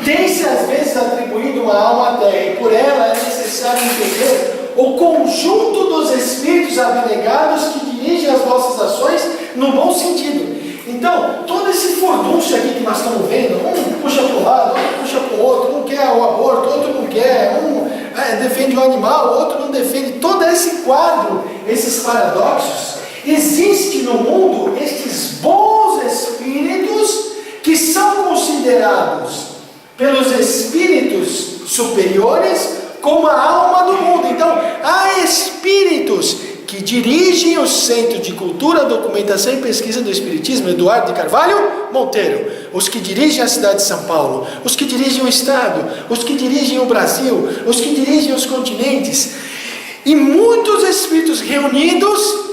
Tem-se às vezes atribuído uma alma à terra, e por ela é necessário entender o conjunto dos espíritos abnegados que dirigem as vossas ações no bom sentido. Então, todo esse furdúncio aqui que nós estamos vendo, um puxa para um lado, outro puxa para o outro, um quer o aborto, outro não quer, um defende o animal, outro não defende, todo esse quadro, esses paradoxos, existe no mundo estes bons espíritos que são considerados pelos espíritos superiores como a alma do mundo. Então, há espíritos que dirigem o Centro de Cultura, Documentação e Pesquisa do Espiritismo, Eduardo de Carvalho Monteiro, os que dirigem a cidade de São Paulo, os que dirigem o Estado, os que dirigem o Brasil, os que dirigem os continentes, e muitos espíritos reunidos,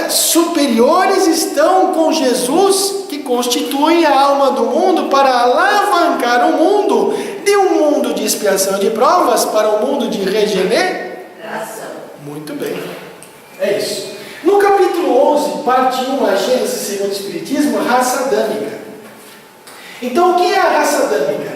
superiores, estão com Jesus, que constitui a alma do mundo, para alavancar o mundo de um mundo de expiação de provas para um mundo de regeneração. Muito bem, é isso. No capítulo 11, parte 1, a Gênesis segundo o Espiritismo, raça adâmica. Então, o que é a raça adâmica?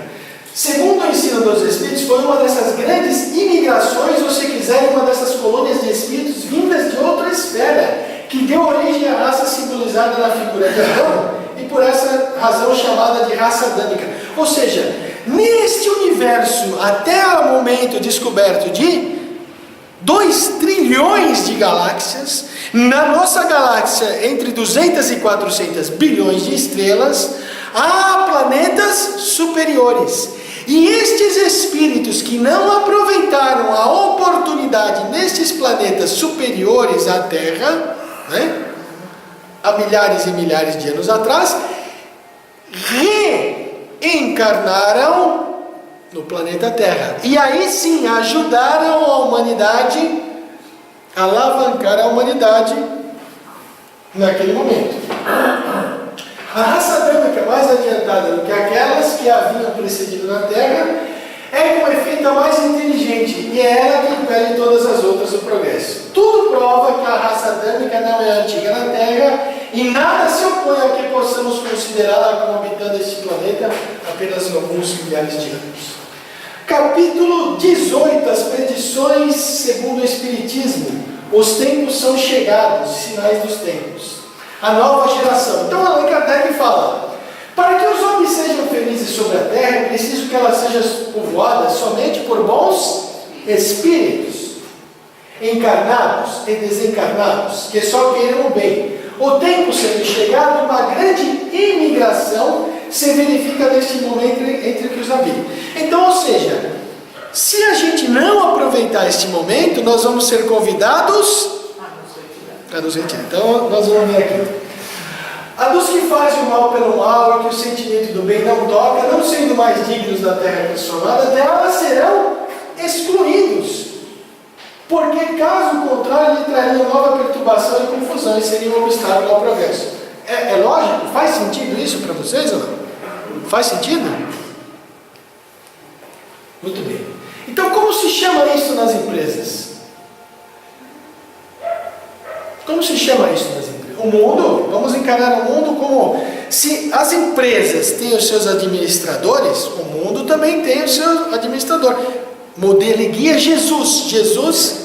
Segundo o ensino dos Espíritos, foi uma dessas grandes imigrações, ou se quiser, uma dessas colônias de espíritos vindas de outra esfera, que deu origem à raça simbolizada na figura de Adão, e por essa razão chamada de raça adâmica. Ou seja, neste universo, até o momento descoberto de 2 trilhões de galáxias, na nossa galáxia, entre 200 e 400 bilhões de estrelas, há planetas superiores. E estes espíritos que não aproveitaram a oportunidade nestes planetas superiores à Terra, há milhares e milhares de anos atrás, reencarnaram no planeta Terra. E aí sim ajudaram a humanidade, a alavancar a humanidade naquele momento. A raça adâmica mais adiantada do que aquelas que haviam precedido na Terra é com efeito a mais inteligente, e é ela que impele todas as outras o progresso. Tudo prova que a raça adâmica não é antiga na Terra, e nada se opõe a que possamos considerá-la como habitando este planeta apenas em alguns milhares de anos. Capítulo 18, as predições segundo o Espiritismo. Os tempos são chegados, sinais dos tempos. A nova geração. Então Allan Kardec fala: para que os homens sejam felizes sobre a terra, é preciso que ela seja povoada somente por bons espíritos, encarnados e desencarnados, que só queiram o bem. O tempo sendo chegado, uma grande imigração se verifica neste momento entre que os habitam. Então, ou seja, se a gente não aproveitar este momento, nós vamos ser convidados a nos retirar. Então, nós vamos ver aqui. A dos que fazem o mal pelo mal e que o sentimento do bem não toca, não sendo mais dignos da terra transformada, delas serão excluídos. Porque, caso contrário, lhe trariam nova perturbação e confusão e seria um obstáculo ao progresso. É lógico? Faz sentido isso para vocês ou não? Faz sentido? Muito bem. Então, como se chama isso nas empresas? Como se chama isso nas empresas? O mundo, vamos encarar o mundo como, se as empresas têm os seus administradores, o mundo também tem o seu administrador. Modelo e guia Jesus. Jesus,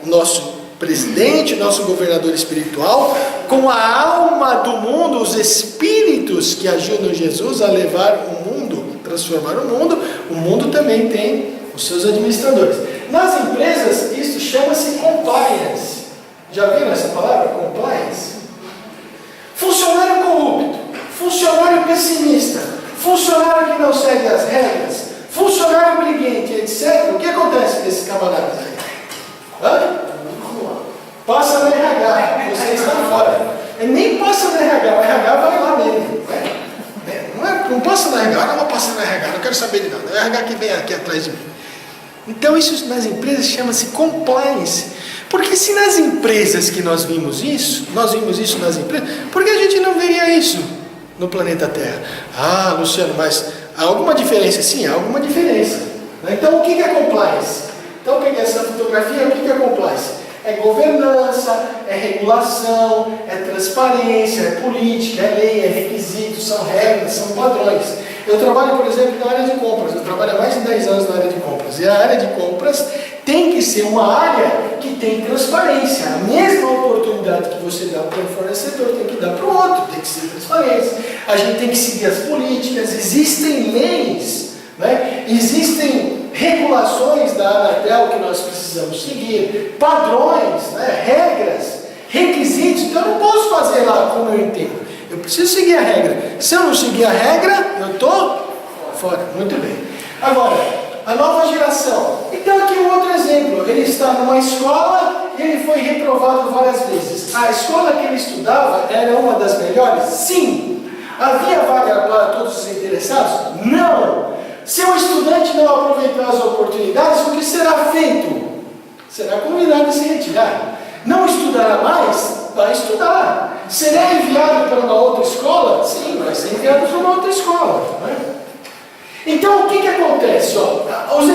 nosso presidente, nosso governador espiritual, com a alma do mundo, os espíritos que ajudam Jesus a levar o mundo, transformar o mundo também tem os seus administradores. Nas empresas, isso chama-se compliance. Já viram essa palavra? Compliance? Funcionário corrupto, funcionário pessimista, funcionário que não segue as regras, funcionário briguente, etc. O que acontece com esses camaradas aí? Passa no RH, você está fora. Nem passa no RH, o RH vai lá nele. Não é não passa na RH, não passa na RH, não quero saber de nada. É o RH que vem aqui atrás de mim. Então isso nas empresas chama-se compliance. Porque se nas empresas que nós vimos isso nas empresas, por que a gente não veria isso no planeta Terra? Ah, Luciano, mas há alguma diferença? Sim, há alguma diferença. Então o que é compliance? Então eu peguei essa fotografia, o que é compliance? É governança, é regulação, é transparência, é política, é lei, é requisitos, são regras, são padrões. Eu trabalho, por exemplo, na área de compras. Eu trabalho há mais de 10 anos na área de compras. E a área de compras tem que ser uma área que tem transparência. A mesma oportunidade que você dá para um fornecedor tem que dar para o outro, tem que ser transparência. A gente tem que seguir as políticas, existem leis, né? Existem regulações da Anatel que nós precisamos seguir, padrões, né? Regras, requisitos. Então eu não posso fazer lá como eu entendo. Eu preciso seguir a regra. Se eu não seguir a regra, eu estou fora. Muito bem. Agora, a nova geração. Então aqui um outro exemplo. Ele está numa escola e ele foi reprovado várias vezes. A escola que ele estudava era uma das melhores? Sim. Havia vaga para todos os interessados? Não. Se o estudante não aproveitar as oportunidades, o que será feito? Será convidado a se retirar. Não estudará mais? Vai estudar. Será enviado para uma outra escola? Sim, vai ser enviado para uma outra escola. Né? Então o que acontece? Os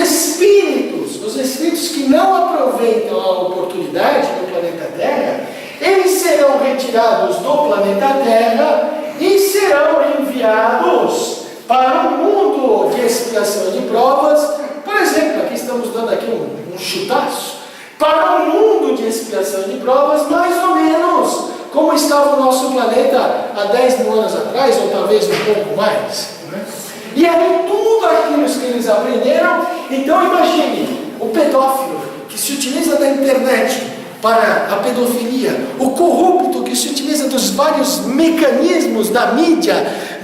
espíritos que não aproveitam a oportunidade do planeta Terra, eles serão retirados do planeta Terra e serão enviados para um mundo de expiação de provas. Por exemplo, aqui estamos dando aqui um chutaço, para um mundo de expiação de provas, mais ou menos como estava o nosso planeta há 10 mil anos atrás, ou talvez um pouco mais. Né? E aí tudo aquilo que eles aprenderam. Então imagine, o pedófilo que se utiliza da internet para a pedofilia, o corrupto que se utiliza dos vários mecanismos da mídia,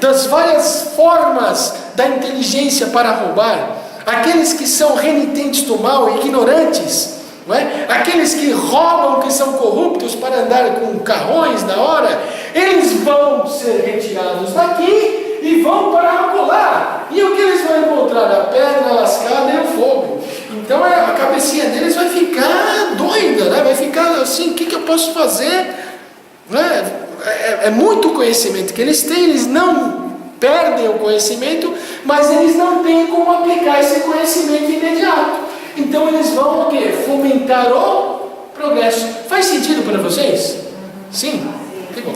das várias formas da inteligência para roubar, aqueles que são renitentes do mal, ignorantes, não é? Aqueles que roubam, que são corruptos para andar com carrões na hora, eles vão ser retirados daqui e vão para Acolá. E o que eles vão encontrar? A pedra lascada e o fogo. Então a cabecinha deles vai ficar doida, né? Vai ficar assim, o que eu posso fazer? Né? É muito conhecimento que eles têm, eles não perdem o conhecimento, mas eles não têm como aplicar esse conhecimento imediato. Então eles vão o quê? Fomentar o progresso. Faz sentido para vocês? Sim? Que bom.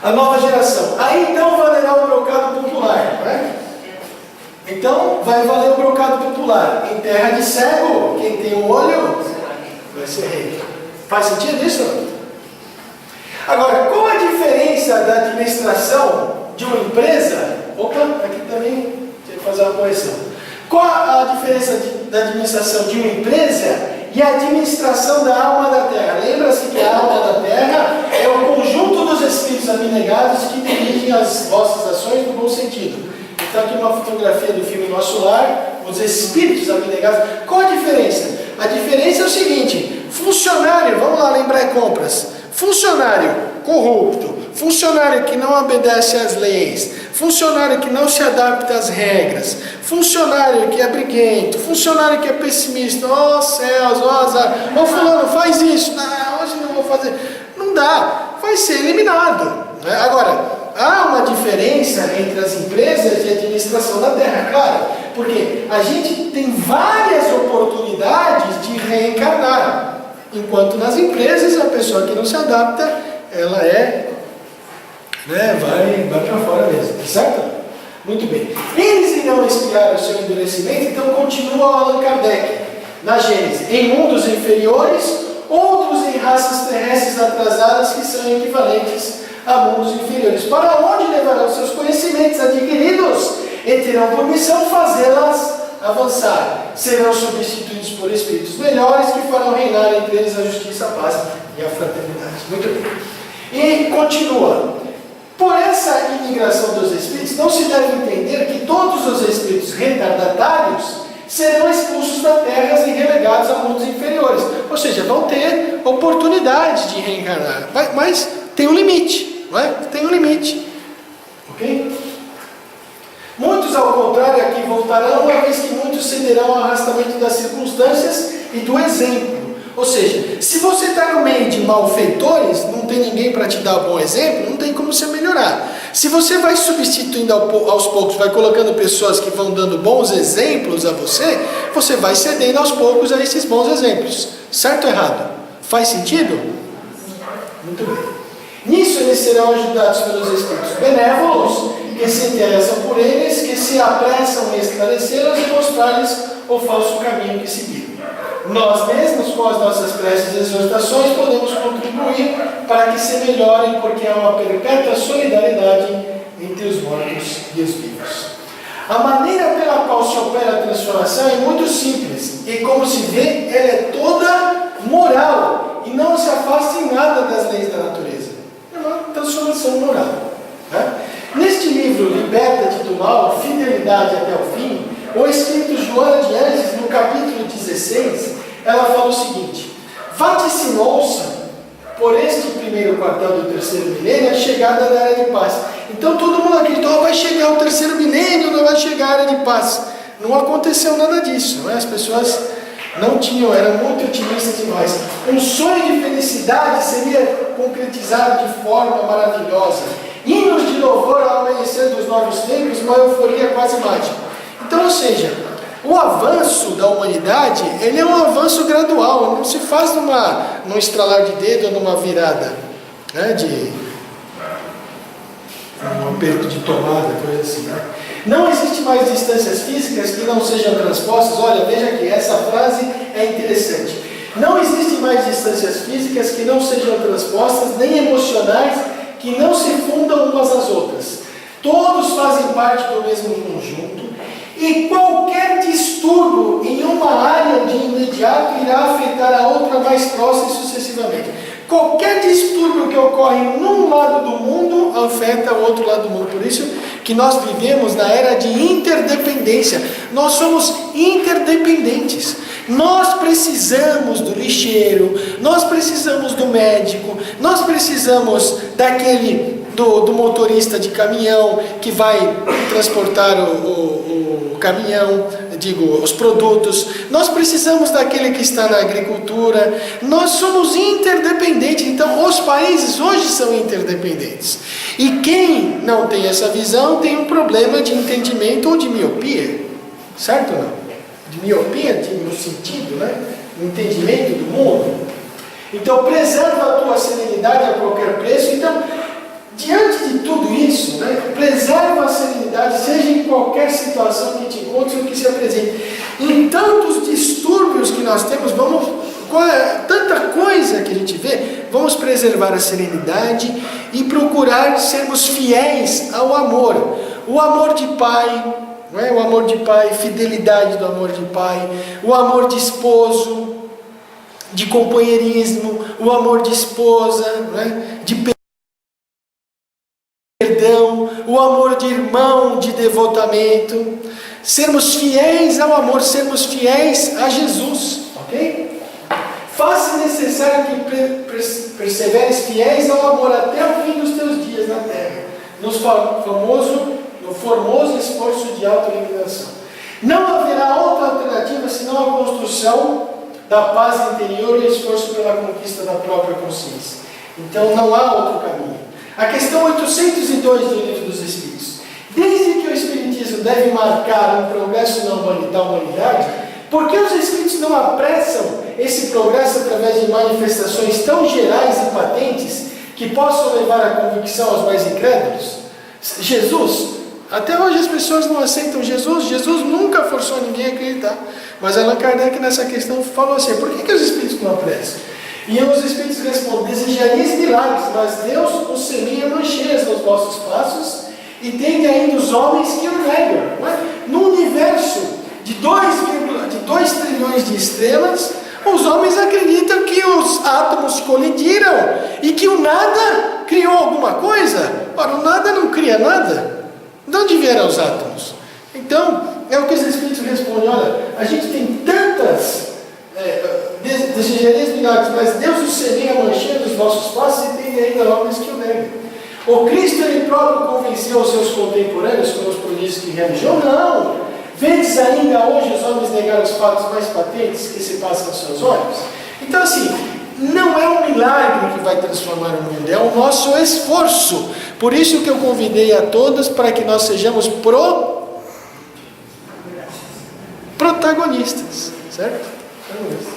A nova geração. Aí então valerá o brocado popular, né? Então vai valer o brocado popular. Em terra de cego, quem tem um olho vai ser rei. Faz sentido isso? Agora, qual a diferença da administração de uma empresa? Opa, aqui também tem que fazer uma correção. Qual a diferença da administração de uma empresa e a administração da alma da terra? Lembra-se que a alma da terra é o conjunto dos espíritos abnegados que dirigem as vossas ações no bom sentido. Então aqui uma fotografia do filme Nosso Lar, os espíritos abnegados. Qual a diferença? A diferença é o seguinte: funcionário, vamos lá lembrar compras, funcionário corrupto, funcionário que não obedece às leis, funcionário que não se adapta às regras, funcionário que é briguento, funcionário que é pessimista, ó céus, ó azar, ó fulano, faz isso, não, hoje não vou fazer, não dá, vai ser eliminado. Né? Agora, há uma diferença entre as empresas de administração da terra, claro, porque a gente tem várias oportunidades de reencarnar, enquanto nas empresas a pessoa que não se adapta, ela vai para fora mesmo, certo? Muito bem. Eles irão expiar o seu endurecimento, então continua Allan Kardec na Gênesis, em mundos inferiores, outros em raças terrestres atrasadas que são equivalentes a mundos inferiores, para onde levarão seus conhecimentos adquiridos e terão por missão fazê-las avançar. Serão substituídos por espíritos melhores que farão reinar entre eles a justiça, a paz e a fraternidade. Muito bem. E continua. Por essa imigração dos espíritos, não se deve entender que todos os espíritos retardatários serão expulsos da terra e relegados a mundos inferiores. Ou seja, vão ter oportunidade de reencarnar, mas tem um limite, não é? Tem um limite. Ok? ao contrário, aqui voltarão, uma vez que muitos cederão ao arrastamento das circunstâncias e do exemplo. Ou seja, se você está no meio de malfeitores, não tem ninguém para te dar um bom exemplo, não tem como você melhorar. Se você vai substituindo aos poucos, vai colocando pessoas que vão dando bons exemplos a você, você vai cedendo aos poucos a esses bons exemplos. Certo ou errado? Faz sentido? Muito bem. Nisso eles serão ajudados pelos Espíritos benévolos, que se interessam por eles, que se apressam em esclarecê-los e mostrar-lhes o falso caminho que seguir. Nós mesmos, com as nossas preces e exortações, podemos contribuir para que se melhorem, porque há uma perpétua solidariedade entre os mortos e os vivos. A maneira pela qual se opera a transformação é muito simples, e como se vê, ela é toda moral, e não se afasta em nada das leis da natureza. É uma transformação moral. Neste livro, Liberta-te do Mal, Fidelidade até o Fim, o Espírito Joana de Anjos, no capítulo 16, ela fala o seguinte: vaticinou-se por este primeiro quartel do terceiro milênio a chegada da Era de Paz. Então todo mundo acreditou, vai chegar o terceiro milênio, não vai chegar a Era de Paz. Não aconteceu nada disso, não é? As pessoas não tinham, eram muito otimistas demais. Um sonho de felicidade seria concretizado de forma maravilhosa. Hinos de louvor ao amanhecer dos novos tempos, uma euforia quase mágica. Então, ou seja, o avanço da humanidade, ele é um avanço gradual, não se faz num estralar de dedo ou numa virada, né, de um aperto de tomada, coisa assim, né? Não existe mais distâncias físicas que não sejam transpostas. Olha, veja aqui, essa frase é interessante. Não existem mais distâncias físicas que não sejam transpostas, nem emocionais que não se fundam umas às outras. Todos fazem parte do mesmo conjunto, e qualquer distúrbio em uma área de imediato irá afetar a outra mais próxima e sucessivamente. Qualquer distúrbio que ocorre num lado do mundo afeta o outro lado do mundo. Por isso que nós vivemos na era de interdependência. Nós somos interdependentes. Nós precisamos do lixeiro, nós precisamos do médico, nós precisamos do motorista de caminhão que vai transportar o caminhão, os produtos. Nós precisamos daquele que está na agricultura. Nós somos interdependentes. Então, os países hoje são interdependentes. E quem não tem essa visão tem um problema de entendimento ou de miopia. Certo ou não? De miopia, no sentido, né? No entendimento do mundo. Então, preserva a tua serenidade a qualquer preço. Então, diante de tudo isso, né, preserva a serenidade, seja em qualquer situação que te encontre ou que se apresente. Em tantos distúrbios que nós temos, tanta coisa que a gente vê, vamos preservar a serenidade e procurar sermos fiéis ao amor. O amor de pai, não é? O amor de pai, fidelidade do amor de pai, o amor de esposo, de companheirismo, o amor de esposa, não é? De perdão, o amor de irmão, de devotamento, sermos fiéis ao amor, sermos fiéis a Jesus, ok? Faz-se necessário que perseveres fiéis ao amor até o fim dos teus dias na terra, no formoso esforço de autoeliminação. Não haverá outra alternativa senão a construção da paz interior e esforço pela conquista da própria consciência. Então não há outro caminho. A questão 802 do Livro dos Espíritos. Desde que o Espiritismo deve marcar um progresso da humanidade, por que os Espíritos não apressam esse progresso através de manifestações tão gerais e patentes que possam levar à convicção aos mais incrédulos? Jesus, até hoje as pessoas não aceitam Jesus. Jesus nunca forçou ninguém a acreditar. Mas Allan Kardec nessa questão falou assim: por que os Espíritos não apressam? E os Espíritos respondem: desejarias milagres, mas Deus os semeia mancheiras nos vossos passos e tende ainda os homens que o negam. Não é? No universo de 2 trilhões de estrelas, os homens acreditam que os átomos colidiram e que o nada criou alguma coisa. Ora, o nada não cria nada. De onde vieram os átomos? Então, é o que os Espíritos respondem: olha, a gente tem tantas desejarias milagres, mas Deus os semeia mancheiras dos vossos passos e tem ainda homens que o negam. O Cristo ele próprio convenceu os seus contemporâneos com os prodígios de religião? Não. Vedes ainda hoje os homens negar os fatos mais patentes que se passam aos seus olhos? Então assim, não é um milagre que vai transformar o mundo, é o nosso esforço. Por isso que eu convidei a todos para que nós sejamos protagonistas, certo? Protagonistas.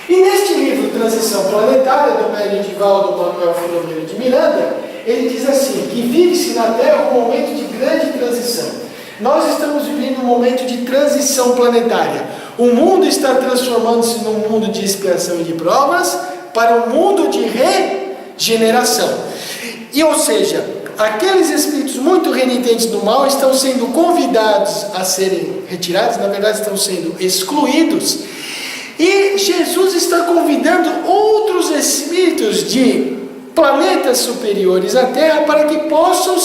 E neste livro, Transição Planetária, do médium Divaldo Manuel Filomeno de Miranda, ele diz assim, que vive-se na Terra um momento de grande transição. Nós estamos vivendo um momento de transição planetária. O mundo está transformando-se num mundo de expiação e de provas para um mundo de regeneração. E, ou seja, aqueles espíritos muito renitentes do mal estão sendo convidados a serem retirados, na verdade estão sendo excluídos. E Jesus está convidando outros espíritos de planetas superiores à Terra para que possam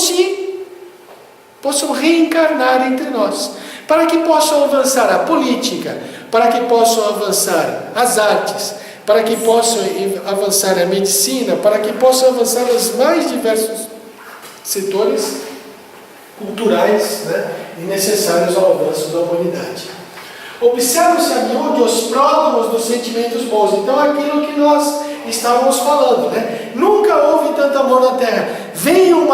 reencarnar entre nós, para que possam avançar a política, para que possam avançar as artes, para que possam avançar a medicina, para que possam avançar os mais diversos setores culturais, né, e necessários ao avanço da humanidade. Observa-se a miúde os pródromos dos sentimentos bons. Então, aquilo que nós estávamos falando, né? Nunca houve tanto amor na Terra. Vem um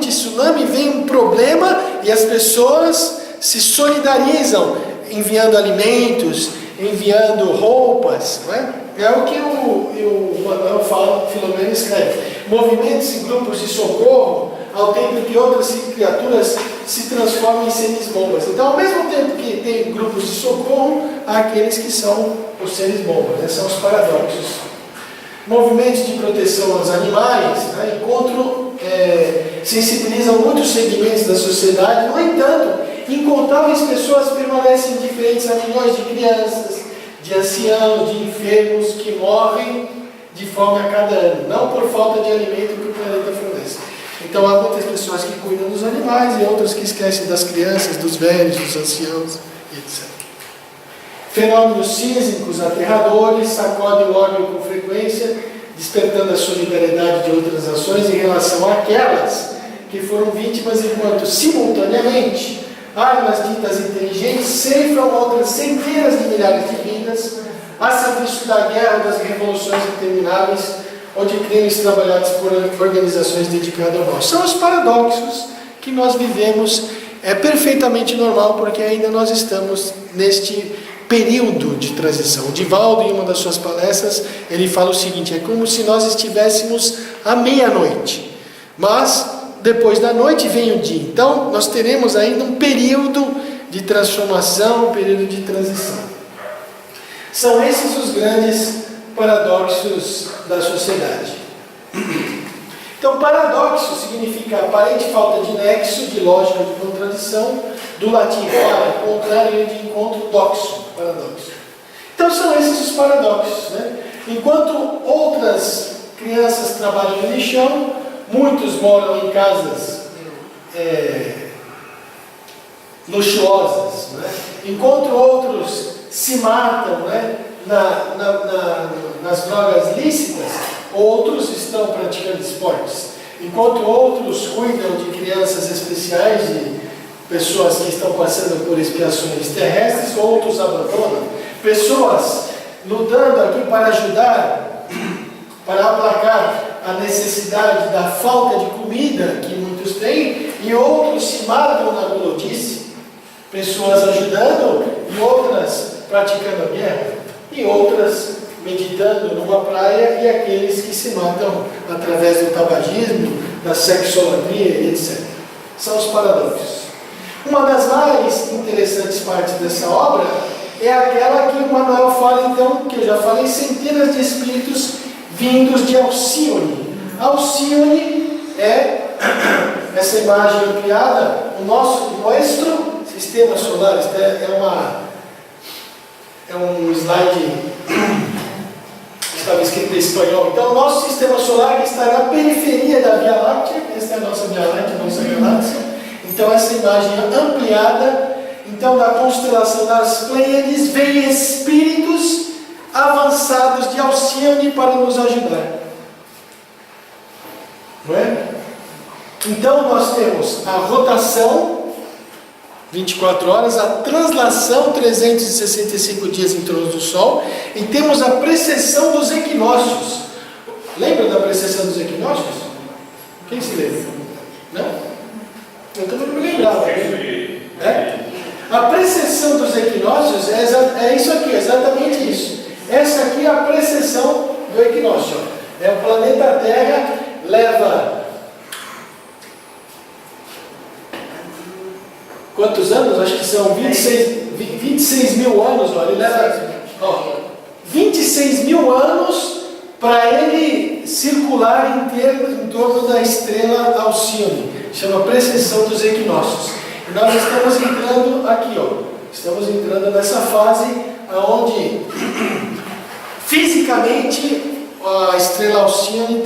tsunami, vem um problema e as pessoas se solidarizam, enviando alimentos, enviando roupas, não é? É o que o Manuel fala, Filomeno escreve. Movimentos e grupos de socorro, ao tempo que outras criaturas se transformam em seres bombas. Então, ao mesmo tempo que tem grupos de socorro, há aqueles que são os seres bombas, né? São os paradoxos. Movimentos de proteção aos animais, né? Sensibilizam muitos segmentos da sociedade. No entanto, incontáveis pessoas permanecem indiferentes a milhões de crianças, de anciãos, de enfermos que morrem de fome a cada ano, não por falta de alimento que o planeta fornece. Então há muitas pessoas que cuidam dos animais e outras que esquecem das crianças, dos velhos, dos anciãos, etc. Fenômenos sísmicos, aterradores, sacodem o órgão com frequência, despertando a solidariedade de outras ações em relação àquelas que foram vítimas, enquanto simultaneamente armas ditas inteligentes ceifram outras centenas de milhares de vidas a serviço da guerra, das revoluções intermináveis ou de crimes trabalhados por organizações dedicadas ao mal. São os paradoxos que nós vivemos, é perfeitamente normal, porque ainda nós estamos neste período de transição. O Divaldo, em uma das suas palestras, ele fala o seguinte: é como se nós estivéssemos à meia-noite, mas depois da noite vem o dia. Então nós teremos ainda um período de transformação, um período de transição. São esses os grandes paradoxos da sociedade. Então, paradoxo significa aparente falta de nexo, de lógica, de contradição, do latim para, contrário, de encontro, doxo, paradoxo. Então, são esses os paradoxos, né? Enquanto outras crianças trabalham no lixão, muitos moram em casas luxuosas, né? Enquanto outros se matam, né, nas drogas lícitas, outros estão praticando esportes. Enquanto outros cuidam de crianças especiais, de pessoas que estão passando por expiações terrestres, outros abandonam. Pessoas lutando aqui para ajudar, para aplacar a necessidade da falta de comida que muitos têm, e outros se matam na gulodice. Pessoas ajudando e outras praticando a guerra, e outras meditando numa praia, e aqueles que se matam através do tabagismo, da sexolatria, etc. São os paradoxos. Uma das mais interessantes partes dessa obra é aquela que o Manuel fala, então, que eu já falei, centenas de espíritos vindos de Alcione. Alcione é essa imagem ampliada, o nosso sistema solar. É um slide que estava escrito em espanhol. Então, o nosso sistema solar está na periferia da Via Láctea. Esta é a nossa Via Láctea, a nossa galáxia. Então, essa imagem ampliada. Então, da constelação das Pleiades, vem espíritos avançados de Alcione para nos ajudar. Não é? Então nós temos a rotação, 24 horas, a translação, 365 dias em torno do Sol, e temos a precessão dos equinócios. Lembra da precessão dos equinócios? Quem se lembra? Não? Eu também não me lembrava. É? A precessão dos equinócios é isso aqui, exatamente isso. Essa aqui é a precessão do equinócio. É o planeta Terra leva quantos anos? Acho que são 26 mil anos. Ó, ele leva 26 mil anos para ele circular em torno da estrela Alcione. Chama precessão dos equinócios. E nós estamos entrando aqui, ó. Estamos entrando nessa fase onde fisicamente a estrela Alcione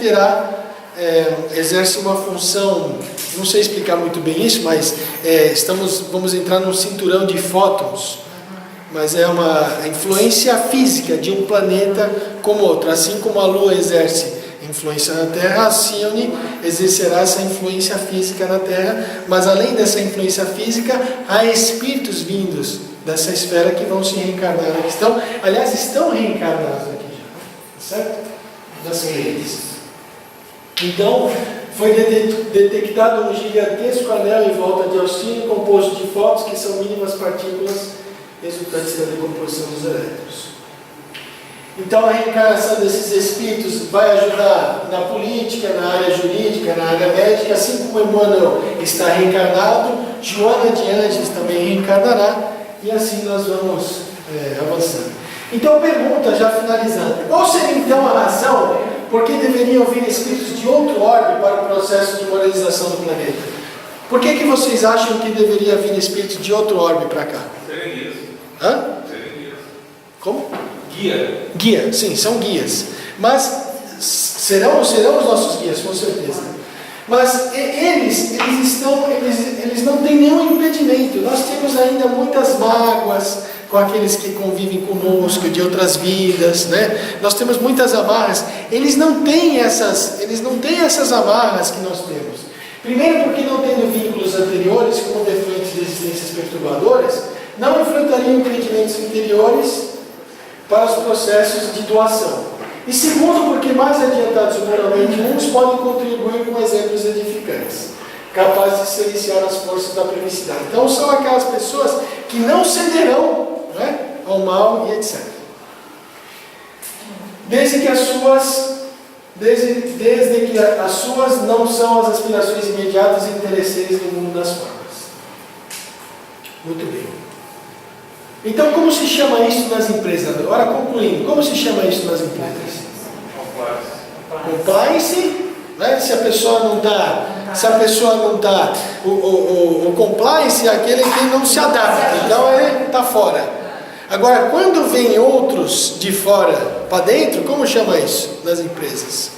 exerce uma função, não sei explicar muito bem isso, mas vamos entrar num cinturão de fótons, mas é uma influência física de um planeta como outro, assim como a Lua exerce influência na Terra, a Alcione exercerá essa influência física na Terra, mas além dessa influência física, há espíritos vindos dessa esfera que vão se reencarnar aqui. Estão reencarnados aqui já, certo? Das redes. Então, foi detectado um gigantesco anel em volta de Alcione, composto de fótons que são mínimas partículas resultantes da decomposição dos elétrons. Então, a reencarnação desses espíritos vai ajudar na política, na área jurídica, na área médica, assim como Emmanuel está reencarnado, Joana de Ângeles também reencarnará, e assim nós vamos avançando. Então, pergunta, já finalizando: qual seria então a razão por que deveriam vir espíritos de outro orbe para o processo de moralização do planeta? Por que vocês acham que deveria vir espíritos de outro orbe para cá? Serem guias. Hã? Serem guias. Como? Guia. Guia, sim, são guias. Mas serão os nossos guias, com certeza. Mas eles não têm nenhum impedimento. Nós temos ainda muitas mágoas com aqueles que convivem conosco de outras vidas, né? Nós temos muitas amarras. Eles não têm essas amarras que nós temos. Primeiro porque não tendo vínculos anteriores, como defluentes de existências perturbadoras, não enfrentariam impedimentos interiores para os processos de doação. E segundo, porque mais adiantados moralmente uns podem contribuir com exemplos edificantes, capazes de silenciar as forças da perversidade. Então são aquelas pessoas que não cederão, né, ao mal e etc. Desde que as suas não são as aspirações imediatas e interesseiras do mundo das formas. Muito bem. Então, como se chama isso nas empresas? Agora, concluindo, como se chama isso nas empresas? Compliance, né? Se a pessoa não está, o compliance é aquele que não se adapta, então ele está fora. Agora, quando vem outros de fora para dentro, como chama isso nas empresas?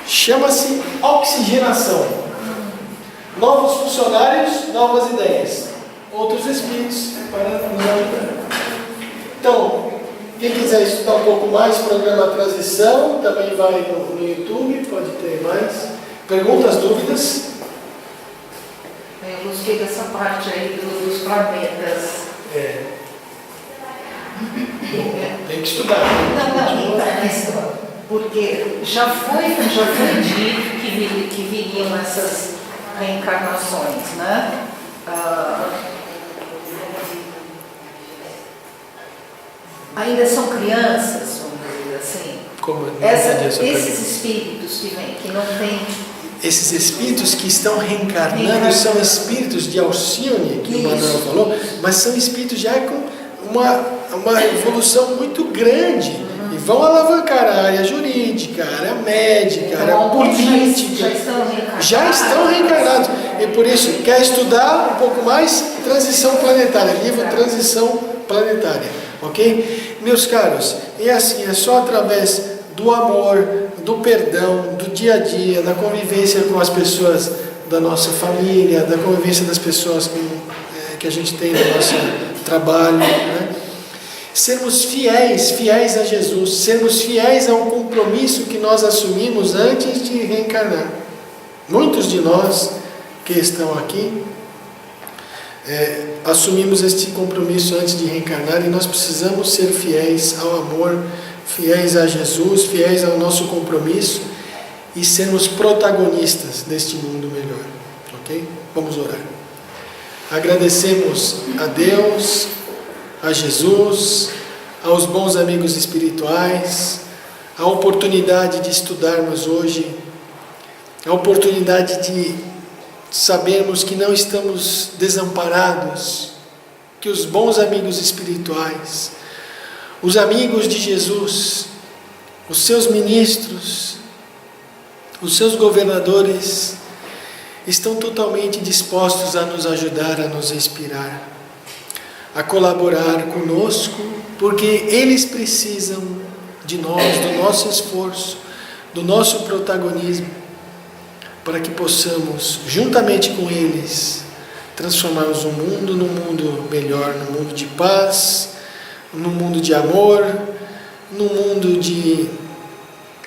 Chama-se oxigenação. Novos funcionários, novas ideias. Outros espíritos para nos ajudar. Então, quem quiser estudar um pouco mais, programa Transição, também vai no YouTube, pode ter mais. Perguntas, dúvidas? Eu gostei dessa parte aí dos planetas. Tem que estudar. Não, porque já foi dito que viriam essas reencarnações, né? Ainda são crianças, vamos dizer assim. Como? Esses espíritos que vêm, que não têm. Esses espíritos que estão reencarnando são espíritos de Alcione, que o Manuel falou, mas são espíritos já com uma evolução muito grande. E vão alavancar a área jurídica, a área médica, a área política. Já estão reencarnados. E por isso, quer estudar um pouco mais? Transição Planetária, livro Transição Planetária. Ok? Meus caros, é assim, é só através do amor, do perdão, do dia a dia, da convivência com as pessoas da nossa família, da convivência das pessoas que a gente tem no nosso trabalho, né? Sermos fiéis a Jesus, sermos fiéis a um compromisso que nós assumimos antes de reencarnar. Muitos de nós que estão aqui assumimos este compromisso antes de reencarnar, e nós precisamos ser fiéis ao amor, fiéis a Jesus, fiéis ao nosso compromisso e sermos protagonistas deste mundo melhor, ok? Vamos orar. Agradecemos a Deus, a Jesus, aos bons amigos espirituais, a oportunidade de estudarmos hoje, a oportunidade de sabermos que não estamos desamparados, que os bons amigos espirituais, os amigos de Jesus, os seus ministros, os seus governadores, estão totalmente dispostos a nos ajudar, a nos inspirar, a colaborar conosco, porque eles precisam de nós, do nosso esforço, do nosso protagonismo, para que possamos, juntamente com eles, transformarmos o mundo num mundo melhor, num mundo de paz, num mundo de amor, num mundo de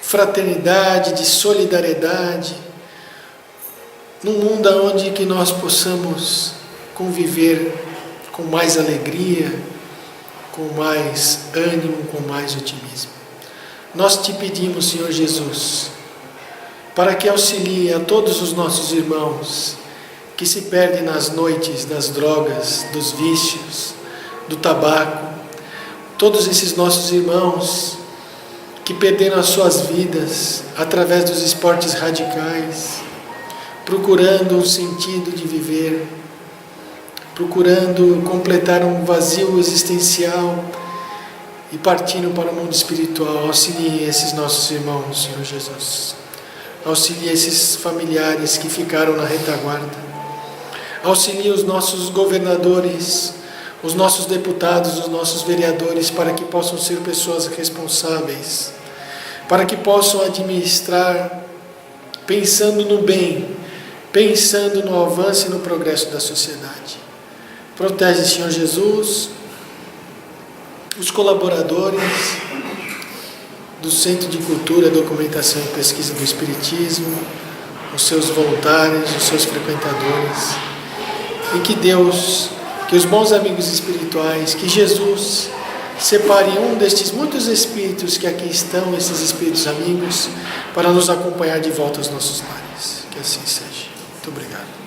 fraternidade, de solidariedade, num mundo onde que nós possamos conviver com mais alegria, com mais ânimo, com mais otimismo. Nós te pedimos, Senhor Jesus, para que auxilie a todos os nossos irmãos que se perdem nas noites das drogas, dos vícios, do tabaco, todos esses nossos irmãos que perderam as suas vidas através dos esportes radicais, procurando um sentido de viver, procurando completar um vazio existencial e partindo para o mundo espiritual. Auxilie esses nossos irmãos, Senhor Jesus. Auxilie esses familiares que ficaram na retaguarda. Auxilie os nossos governadores, os nossos deputados, os nossos vereadores, para que possam ser pessoas responsáveis, para que possam administrar pensando no bem, pensando no avanço e no progresso da sociedade. Protege, Senhor Jesus, os colaboradores do Centro de Cultura, Documentação e Pesquisa do Espiritismo, os seus voluntários, os seus frequentadores, e que Deus, que os bons amigos espirituais, que Jesus separe um destes muitos espíritos que aqui estão, esses espíritos amigos, para nos acompanhar de volta aos nossos lares. Que assim seja. Muito obrigado.